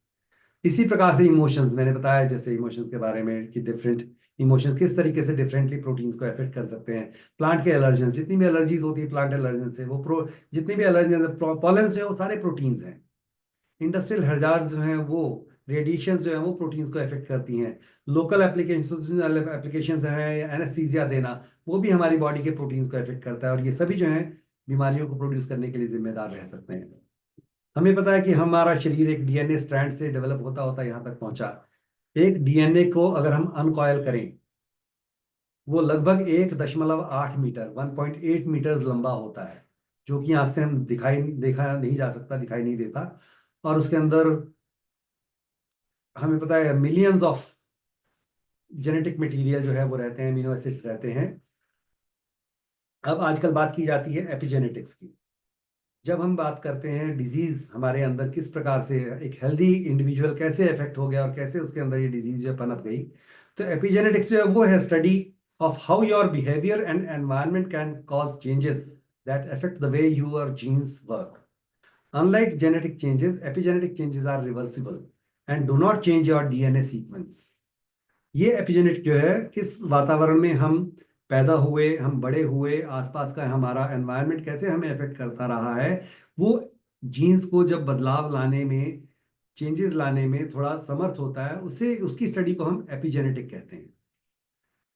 इसी प्रकार से इमोशंस, मैंने बताया जैसे इमोशंस के बारे में कि डिफरेंट इमोशंस किस तरीके से डिफरेंटली प्रोटीन्स को अफेक्ट कर सकते हैं। प्लांट के एलर्जेंस, जितनी भी एलर्जीज होती है प्लांट एलर्जन से, वो जितनी भी एलर्जन पॉलन जो है वो सारे प्रोटीन्स हैं। इंडस्ट्रियल हजार्ड जो हैं वो रेडिएशन जो है वो प्रोटीन्स को अफेक्ट करती हैं। लोकल एप्लीकेशंस हैं, एनेस्थीसिया देना, वो भी हमारी बॉडी के प्रोटीन्स को अफेक्ट करता है, और ये सभी जो है बीमारियों को प्रोड्यूस करने के लिए जिम्मेदार रह सकते हैं। हमें पता है कि हमारा शरीर एक डीएनए स्ट्रैंड से डेवलप होता होता यहाँ तक पहुंचा। एक डीएनए को अगर हम अनकॉयल करें, वो लगभग 1.8 मीटर, 1.8 मीटर्स लंबा होता है, जो कि आंख से हम देखा नहीं जा सकता, दिखाई नहीं देता। और उसके अंदर हमें पता है मिलियंस ऑफ जेनेटिक मटेरियल जो है वो रहते हैं, अमीनो एसिड्स रहते हैं। अब आजकल बात की जाती है एपिजेनेटिक्स की। जब हम बात करते हैं डिजीज हमारे अंदर किस प्रकार से, एक हेल्दी इंडिविजुअल कैसे इफेक्ट हो गया और कैसे उसके अंदर ये डिजीज जो है पनप गई, तो एपिजेनेटिक्स जो है वो है study of how your behaviour and environment can cause changes that affect the way your genes work. Unlike genetic changes, epigenetic changes are reversible and do not change your DNA sequence. ये epigenetic जो है, किस वातावरण में हम पैदा हुए, हम बड़े हुए, आसपास का हमारा एनवायरनमेंट कैसे हमें अफेक्ट करता रहा है, वो जीन्स को जब बदलाव लाने में, चेंजेस लाने में थोड़ा समर्थ होता है, उसे, उसकी स्टडी को हम एपिजेनेटिक कहते हैं।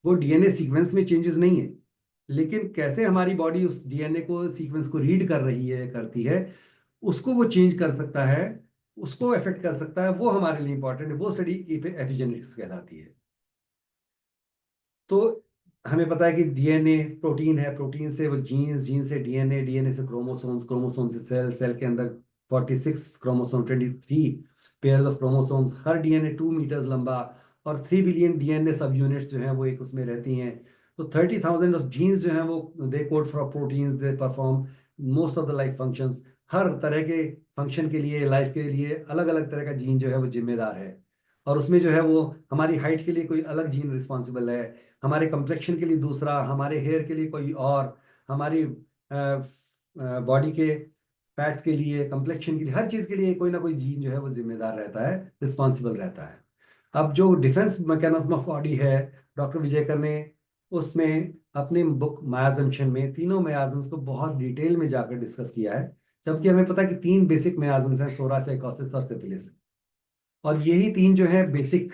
वो डीएनए सीक्वेंस में चेंजेस नहीं है, लेकिन कैसे हमारी बॉडी उस डीएनए को, सीक्वेंस को रीड कर रही है, करती है, उसको वो चेंज कर सकता है, उसको अफेक्ट कर सकता है, वो हमारे लिए इंपॉर्टेंट है। वो स्टडी एपिजेनेटिक्स कहलाती है। तो हमें पता है कि डीएनए प्रोटीन है, प्रोटीन से वो जीन्स, जीन से डीएनए, डीएनए से क्रोमोसोम्स, क्रोमोसोम से सेल, सेल के अंदर 46 क्रोमोसोम, 23 पेयर्स ऑफ क्रोमोसोम्स, हर डीएनए 2 मीटर्स लंबा, और 3 बिलियन डीएनए सब यूनिट्स जो हैं वो एक उसमें रहती हैं। तो 30,000 ऑफ जीन्स जो हैं वो they code for proteins, they perform most of the life functions. हर तरह के फंक्शन के लिए, लाइफ के लिए अलग अलग तरह का जीन जो है वो जिम्मेदार है। और उसमें जो है वो हमारी हाइट के लिए कोई अलग जीन रिस्पॉन्सिबल है, हमारे कंप्लेक्शन के लिए दूसरा, हमारे हेयर के लिए कोई और, हमारी बॉडी के फैट के लिए, कंप्लेक्शन के लिए, हर चीज़ के लिए कोई ना कोई जीन जो है वो जिम्मेदार रहता है, रिस्पॉन्सिबल रहता है। अब जो डिफेंस मैकेनिज्म ऑफ बॉडी है, डॉक्टर विजयकर ने उसमें अपनी बुक मायाजम्शन में तीनों मयाजम्स को बहुत डिटेल में जाकर डिस्कस किया है। जबकि हमें पता है कि 3 बेसिक मयाजम्स हैं, सोरा, साइकोसिस और सिफिलिस, और यही 3 जो है बेसिक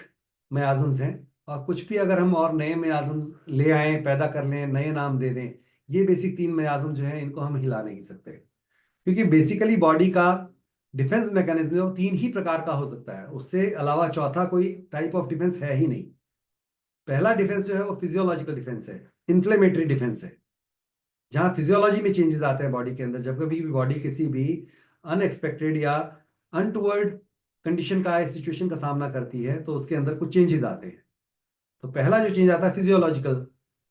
मयाजम्स हैं। और कुछ भी अगर हम और नए मयाजम ले आए, पैदा कर लें, नए नाम दे दें, ये बेसिक 3 मयाजम जो है इनको हम हिला नहीं सकते, क्योंकि बेसिकली बॉडी का डिफेंस मैकेनिज्म है वो 3 ही प्रकार का हो सकता है, उससे अलावा चौथा कोई टाइप ऑफ डिफेंस है ही नहीं। पहला डिफेंस जो है वो फिजियोलॉजिकल डिफेंस है, इन्फ्लेमेटरी डिफेंस है, जहाँ फिजियोलॉजी में चेंजेस आते हैं बॉडी के अंदर। जब कभी भी बॉडी किसी भी अनएक्सपेक्टेड या अनटूवर्ड कंडीशन का, सिचुएशन का सामना करती है, तो उसके अंदर कुछ चेंजेस आते हैं। तो पहला जो चेंज आता है फिजियोलॉजिकल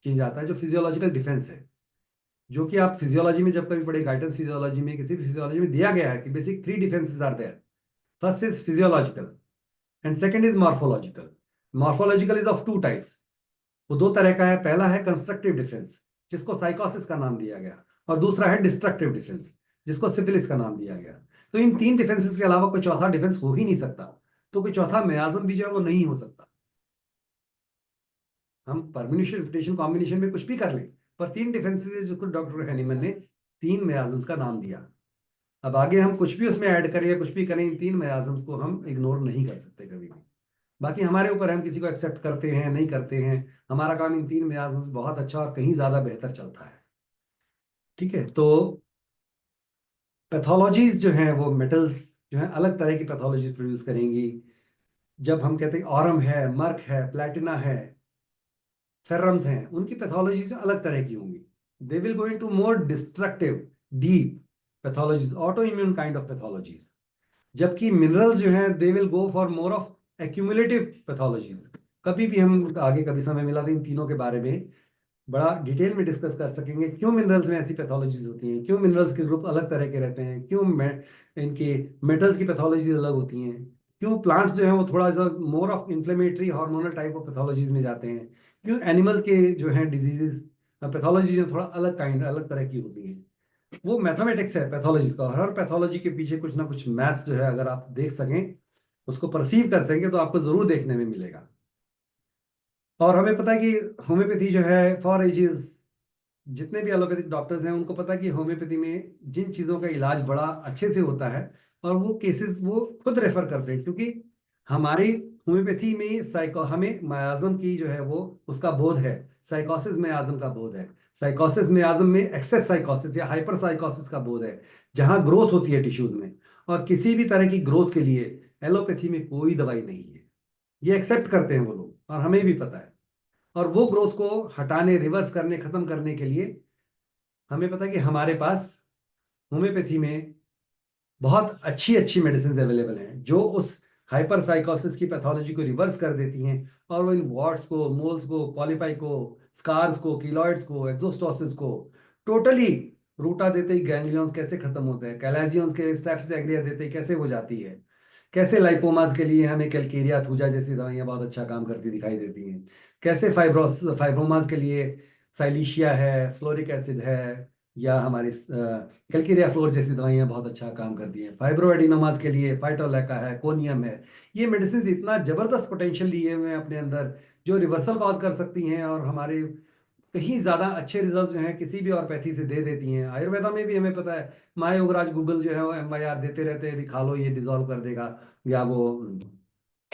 चेंज आता है, जो फिजियोलॉजिकल डिफेंस है, जो कि आप फिजियोलॉजी में जब कभी पढ़े, गाइडेंस फिजियोलॉजी में, किसी भी फिजियोलॉजी में दिया गया है कि basic 3 defences are there. First is physiological and second is morphological. Morphological is of 2 types, वो 2 तरह का है। पहला है कंस्ट्रक्टिव डिफेंस, जिसको साइकोसिस का नाम दिया गया, और दूसरा है डिस्ट्रक्टिव डिफेंस, जिसको सिफिलिस का नाम दिया गया। तो इन 3 डिफेंसेस के अलावा कोई चौथा डिफेंस हो ही नहीं सकता, तो कोई चौथा मियाज्म भी जो है वो नहीं हो सकता। हम परम्यूटेशन कॉम्बिनेशन में कुछ भी कर लें, पर 3 डिफेंसेस जो डॉक्टर हैनीमैन ने 3 मियाज्म्स का नाम दिया। अब आगे हम कुछ भी उसमें ऐड करें या कुछ भी करें, इन 3 मियाज्म्स को हम इग्नोर नहीं कर सकते कभी भी। बाकी हमारे ऊपर है, हम किसी को एक्सेप्ट करते हैं, नहीं करते हैं। हमारा काम इन 3 मियाज्म्स बहुत अच्छा और कहीं ज्यादा बेहतर चलता है। ठीक है, तो पैथोलॉजीज जो हैं वो मेटल्स जो हैं अलग तरह की पैथोलॉजी प्रोड्यूस करेंगी। जब हम कहते हैं ऑरम है, मर्क है, प्लेटिना है, फेरम्स हैं, उनकी पैथोलॉजीज अलग तरह की होंगी। They will go into more destructive, deep pathologies, auto immune kind of pathologies. जबकि मिनरल्स जो हैं they will go for more of accumulative pathologies. कभी भी हम आगे कभी समय मिला तो इन तीनों के बारे में बड़ा डिटेल में डिस्कस कर सकेंगे, क्यों मिनरल्स में ऐसी पैथोलॉजीज होती हैं, क्यों मिनरल्स के ग्रुप अलग तरह के रहते हैं, क्यों इनके मेटल्स की पैथोलॉजीज अलग होती हैं, क्यों प्लांट्स जो हैं वो थोड़ा सा more of inflammatory hormonal type of pathologies में जाते हैं, क्यों एनिमल के जो हैं डिजीजेज पैथोलॉजी जो थोड़ा अलग काइंड अलग तरह की होती हैं। वो मैथमेटिक्स है पैथोलॉजी का, और हर पैथोलॉजी के पीछे कुछ ना कुछ मैथ्स जो है अगर आप देख सकें, उसको परसीव कर सकेंगे, तो आपको जरूर देखने में मिलेगा। और हमें पता है कि होम्योपैथी जो है फॉर एजेस, जितने भी एलोपैथिक डॉक्टर्स हैं उनको पता है कि होम्योपैथी में जिन चीज़ों का इलाज बड़ा अच्छे से होता है, और वो केसेस वो खुद रेफर करते हैं, क्योंकि हमारी होम्योपैथी में साइको हमें मायाज्म की जो है वो उसका बोध है, साइकोसिस मायाज्म का बोध है। साइकोसिस मायाज्म में एक्सेस साइकोसिस या हाइपर साइकोसिस का बोध है, जहां ग्रोथ होती है टिश्यूज में, और किसी भी तरह की ग्रोथ के लिए एलोपैथी में कोई दवाई नहीं है। ये एक्सेप्ट करते हैं वो लोग, और हमें भी पता है। और वो ग्रोथ को हटाने, रिवर्स करने, खत्म करने के लिए हमें पता है कि हमारे पास होम्योपैथी में बहुत अच्छी अच्छी मेडिसिन अवेलेबल हैं, जो उस हाइपर साइकोसिस की पैथोलॉजी को रिवर्स कर देती हैं, और वो इन वॉर्ट्स को, मोल्स को, पॉलीपाई को, स्कार्स को, कीलॉइड्स को, एक्सोस्टोसिस को टोटली रूटा देते ही गैंग्लियंस कैसे खत्म होते हैं, कैलाजियंस के स्टेप्स एग्रिया देते ही कैसे हो जाती है, कैसे लाइपोमास के लिए हमें कैलकेरिया थूजा जैसी दवाइयाँ बहुत अच्छा काम करती दिखाई देती हैं, कैसे फाइब्रोमास के लिए साइलिशिया है, फ्लोरिक एसिड है, या हमारी कैलकेरिया फ्लोर जैसी दवाइयाँ बहुत अच्छा काम करती हैं, फाइब्रोएडिनोमास के लिए फाइटोलैका है, कोनियम है। ये मेडिसिन इतना जबरदस्त पोटेंशियल लिए हुए हैं अपने अंदर, जो रिवर्सल कॉज कर सकती हैं, और हमारे कहीं ज़्यादा अच्छे रिजल्ट जो हैं किसी भी और पैथी से दे देती हैं। आयुर्वेदा में भी हमें पता है, माँ योगराज गूगल जो है वो MYR देते रहते हैं, भी खा लो ये डिजॉल्व कर देगा, या वो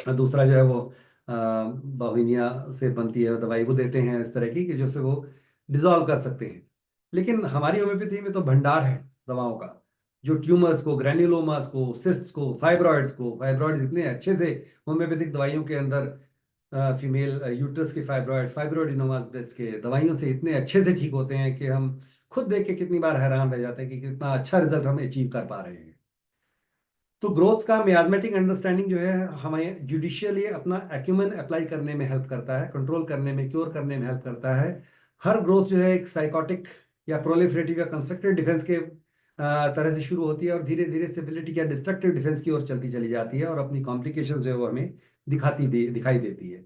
दूसरा जो है वो बहुनिया से बनती है दवाई, वो देते हैं इस तरह की कि जिससे वो डिजॉल्व कर सकते हैं। लेकिन हमारी होम्योपैथी में तो भंडार है दवाओं का, जो ट्यूमर्स को, ग्रैन्युलोमास को, सिस्ट्स को, फाइब्रॉइड्स इतने अच्छे से होम्योपैथिक दवाइयों के अंदर, फीमेल यूट्रस के फाइब्रॉइड्स, फाइब्रोइडिनोमास ब्रेस्ट के दवाइयों से इतने अच्छे से ठीक होते हैं कि हम खुद देख के कितनी बार हैरान रह जाते हैं कि कितना अच्छा रिजल्ट हम अचीव कर पा रहे हैं। तो ग्रोथ का मियाज़मेटिक अंडरस्टैंडिंग जो है हमें जुडिशियली अपना एक्यूमेन अप्लाई करने में हेल्प करता है, कंट्रोल करने में, क्योर करने में हेल्प करता है। हर ग्रोथ जो है एक साइकोटिक या प्रोलिफरेटिव या कंस्ट्रक्टिव डिफेंस के तरह से शुरू होती है, और धीरे धीरे सिविलिटी या डिस्ट्रक्टिव डिफेंस की ओर चलती चली जाती है, और अपनी कॉम्प्लिकेशंस जो है वो हमें दिखाई देती है।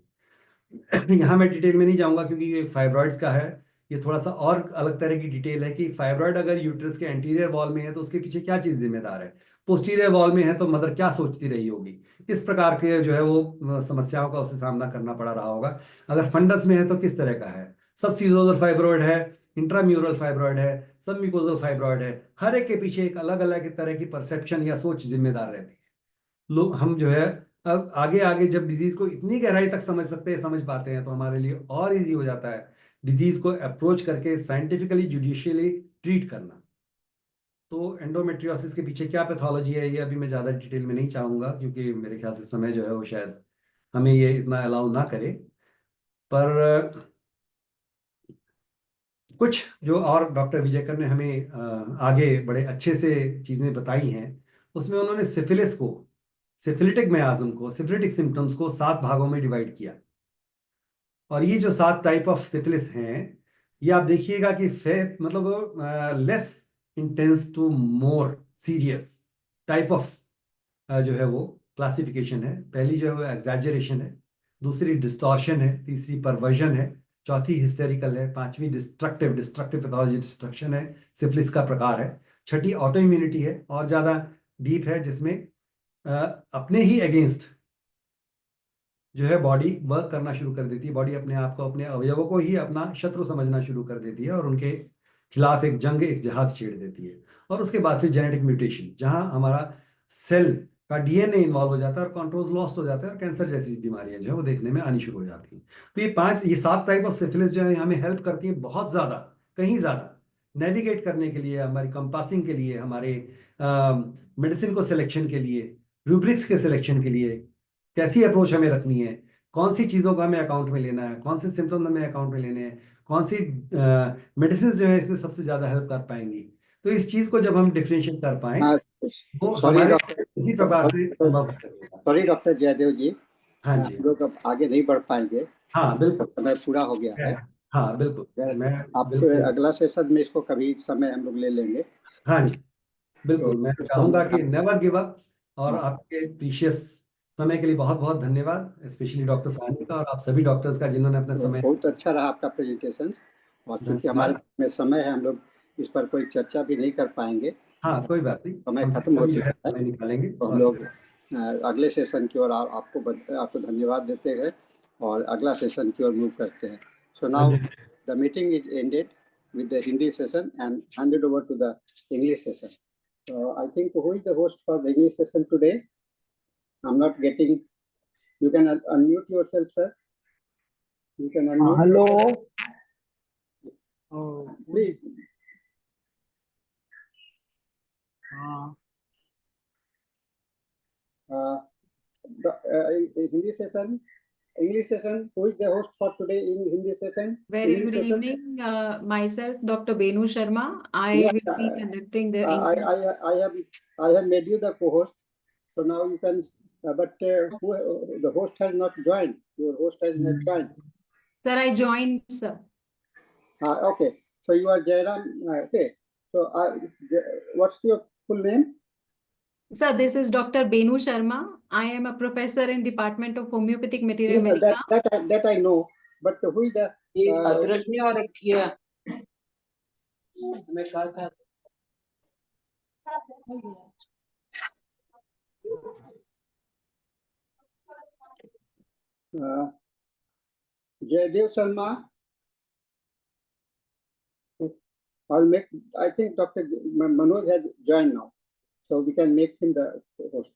यहाँ मैं डिटेल में नहीं जाऊंगा, क्योंकि ये फाइब्रॉइड्स का है। ये थोड़ा सा और अलग तरह की डिटेल है कि फाइब्रॉइड अगर यूट्रस के एंटीरियर वॉल में है तो उसके पीछे क्या चीज़ जिम्मेदार है, पोस्टीरियर वॉल में है तो मदर क्या सोचती रही होगी। इस प्रकार के जो है वो समस्याओं का उसे सामना करना पड़ रहा होगा। अगर फंडस में है तो किस तरह का है, सब सीजोजल फाइब्रॉइड है, इंट्राम्यूरल फाइब्रॉइड है, सब म्यूकोजल फाइब्रॉइड है। हर एक के पीछे एक अलग अलग तरह की परसेप्शन या सोच जिम्मेदार रहती है। लोग हम जो है अब आगे आगे जब डिजीज को इतनी गहराई तक समझ पाते हैं, तो हमारे लिए और इजी हो जाता है डिजीज को अप्रोच करके साइंटिफिकली जुडिशियली ट्रीट करना। तो एंडोमेट्रियोसिस के पीछे क्या पैथोलॉजी है, ये अभी मैं ज़्यादा डिटेल में नहीं चाहूँगा, क्योंकि मेरे ख्याल से समय जो है वो शायद हमें ये इतना अलाउ ना करे। पर कुछ जो और डॉक्टर विजयकर ने हमें आगे बड़े अच्छे से चीज़ें बताई हैं, उसमें उन्होंने सिफिलिस को, सिफिलिटिक मियाज्म को, सिफिलिटिक सिम्टम्स को 7 भागों में डिवाइड किया। और ये जो 7 टाइप ऑफ सिफिलिस हैं, ये आप देखिएगा कि फे मतलब less intense to more serious type of जो है वो क्लासिफिकेशन है। पहली जो है वो एग्जैजरेशन है, दूसरी डिस्टॉर्शन है, तीसरी परवर्जन है, चौथी हिस्टेरिकल है, पांचवी डिस्ट्रक्टिव डिस्ट्रक्टिव पैथोलॉजी डिस्ट्रक्शन है, सिफिलिस का प्रकार है, छठी ऑटो इम्यूनिटी है और ज़्यादा डीप है, जिसमें अ, अपने ही अगेंस्ट जो है बॉडी वर्क करना शुरू कर देती है। बॉडी अपने आप को, अपने अवयवों को ही अपना शत्रु समझना शुरू कर देती है, और उनके खिलाफ एक जंग, एक जहाद छेड़ देती है। और उसके बाद फिर जेनेटिक म्यूटेशन, जहां हमारा सेल का DNA इन्वॉल्व हो जाता है और कंट्रोल लॉस्ट हो जाता है, और कैंसर जैसी बीमारियां जो है वो देखने में आनी शुरू हो जाती हैं। तो ये 7 टाइप ऑफ सिफिलिस जो है हमें हेल्प करती हैं बहुत ज़्यादा, कहीं ज़्यादा नेविगेट करने के लिए, हमारी कंपासिंग के लिए, हमारे मेडिसिन को सिलेक्शन के लिए, रूब्रिक्स के सिलेक्शन के लिए, कैसी अप्रोच हमें रखनी है, कौन सी चीज़ों को हमें अकाउंट में लेना है, कौन से सिम्टम हमें अकाउंट में लेने हैं, कौन सी मेडिसिन जो है इसमें सबसे ज़्यादा हेल्प कर पाएंगी। तो इस चीज़ को जब हम डिफ्रेंशिएट कर पाएं हाँ, वो सॉरी हमारे डॉक्टर, इसी प्रकार से संभव हो सकेगा। सॉरी डॉक्टर जयदेव जी, हाँ हम जी, लोग अब आगे नहीं बढ़ पाएंगे, हाँ बिल्कुल, समय पूरा हो गया है। हाँ बिल्कुल, मैं आप बिल्कुल, अगला सेशन में इसको कभी समय हम लोग ले लेंगे। हाँ जी तो बिल्कुल, मैं इसको चाहूंगा कि हम, नेवर गिव अप। और हाँ, आपके प्रीशियस समय के लिए बहुत बहुत धन्यवाद, स्पेशली डॉक्टर साहनी का और आप सभी डॉक्टर्स का जिन्होंने अपना तो समय। बहुत अच्छा रहा आपका प्रेजेंटेशन। और चूंकि हमारे धन्यवाद। में समय है, हम लोग इस पर कोई चर्चा भी नहीं कर पाएंगे, हाँ कोई बात नहीं, समय हम फिर खत्म हो कभी जो है चुका है। समय निकालेंगे तो हम और लोग फिर। अगले सेशन की ओर आपको धन्यवाद देते हैं और अगला सेशन की ओर मूव करते हैं। सो हाँ नाउ जी, the meeting is ended with the Hindi session and handed over to the English session. So I think who is the host for the English session today? I'm not getting. You can unmute yourself, sir. You can unmute Hello. yourself. Please. Hindi session, English session. Who is the host for today in Hindi session? Very English good session. evening. Myself, Dr. Benu Sharma. I Yeah, will be conducting the I have made you the co-host. So now you can. But the host has not joined. Your host has not joined. Sir, I joined, sir. Okay. So you are Jairam. Okay. So what's your full name? Sir, this is Dr. Benu Sharma. I am a professor in Department of Homeopathic Materia Yeah, Medica. that I know. But who is the? अदरक और रखिए मैं कहा था Jaydev Sharma. I'll make. I think Dr. Manoj has joined now, so we can make him the host.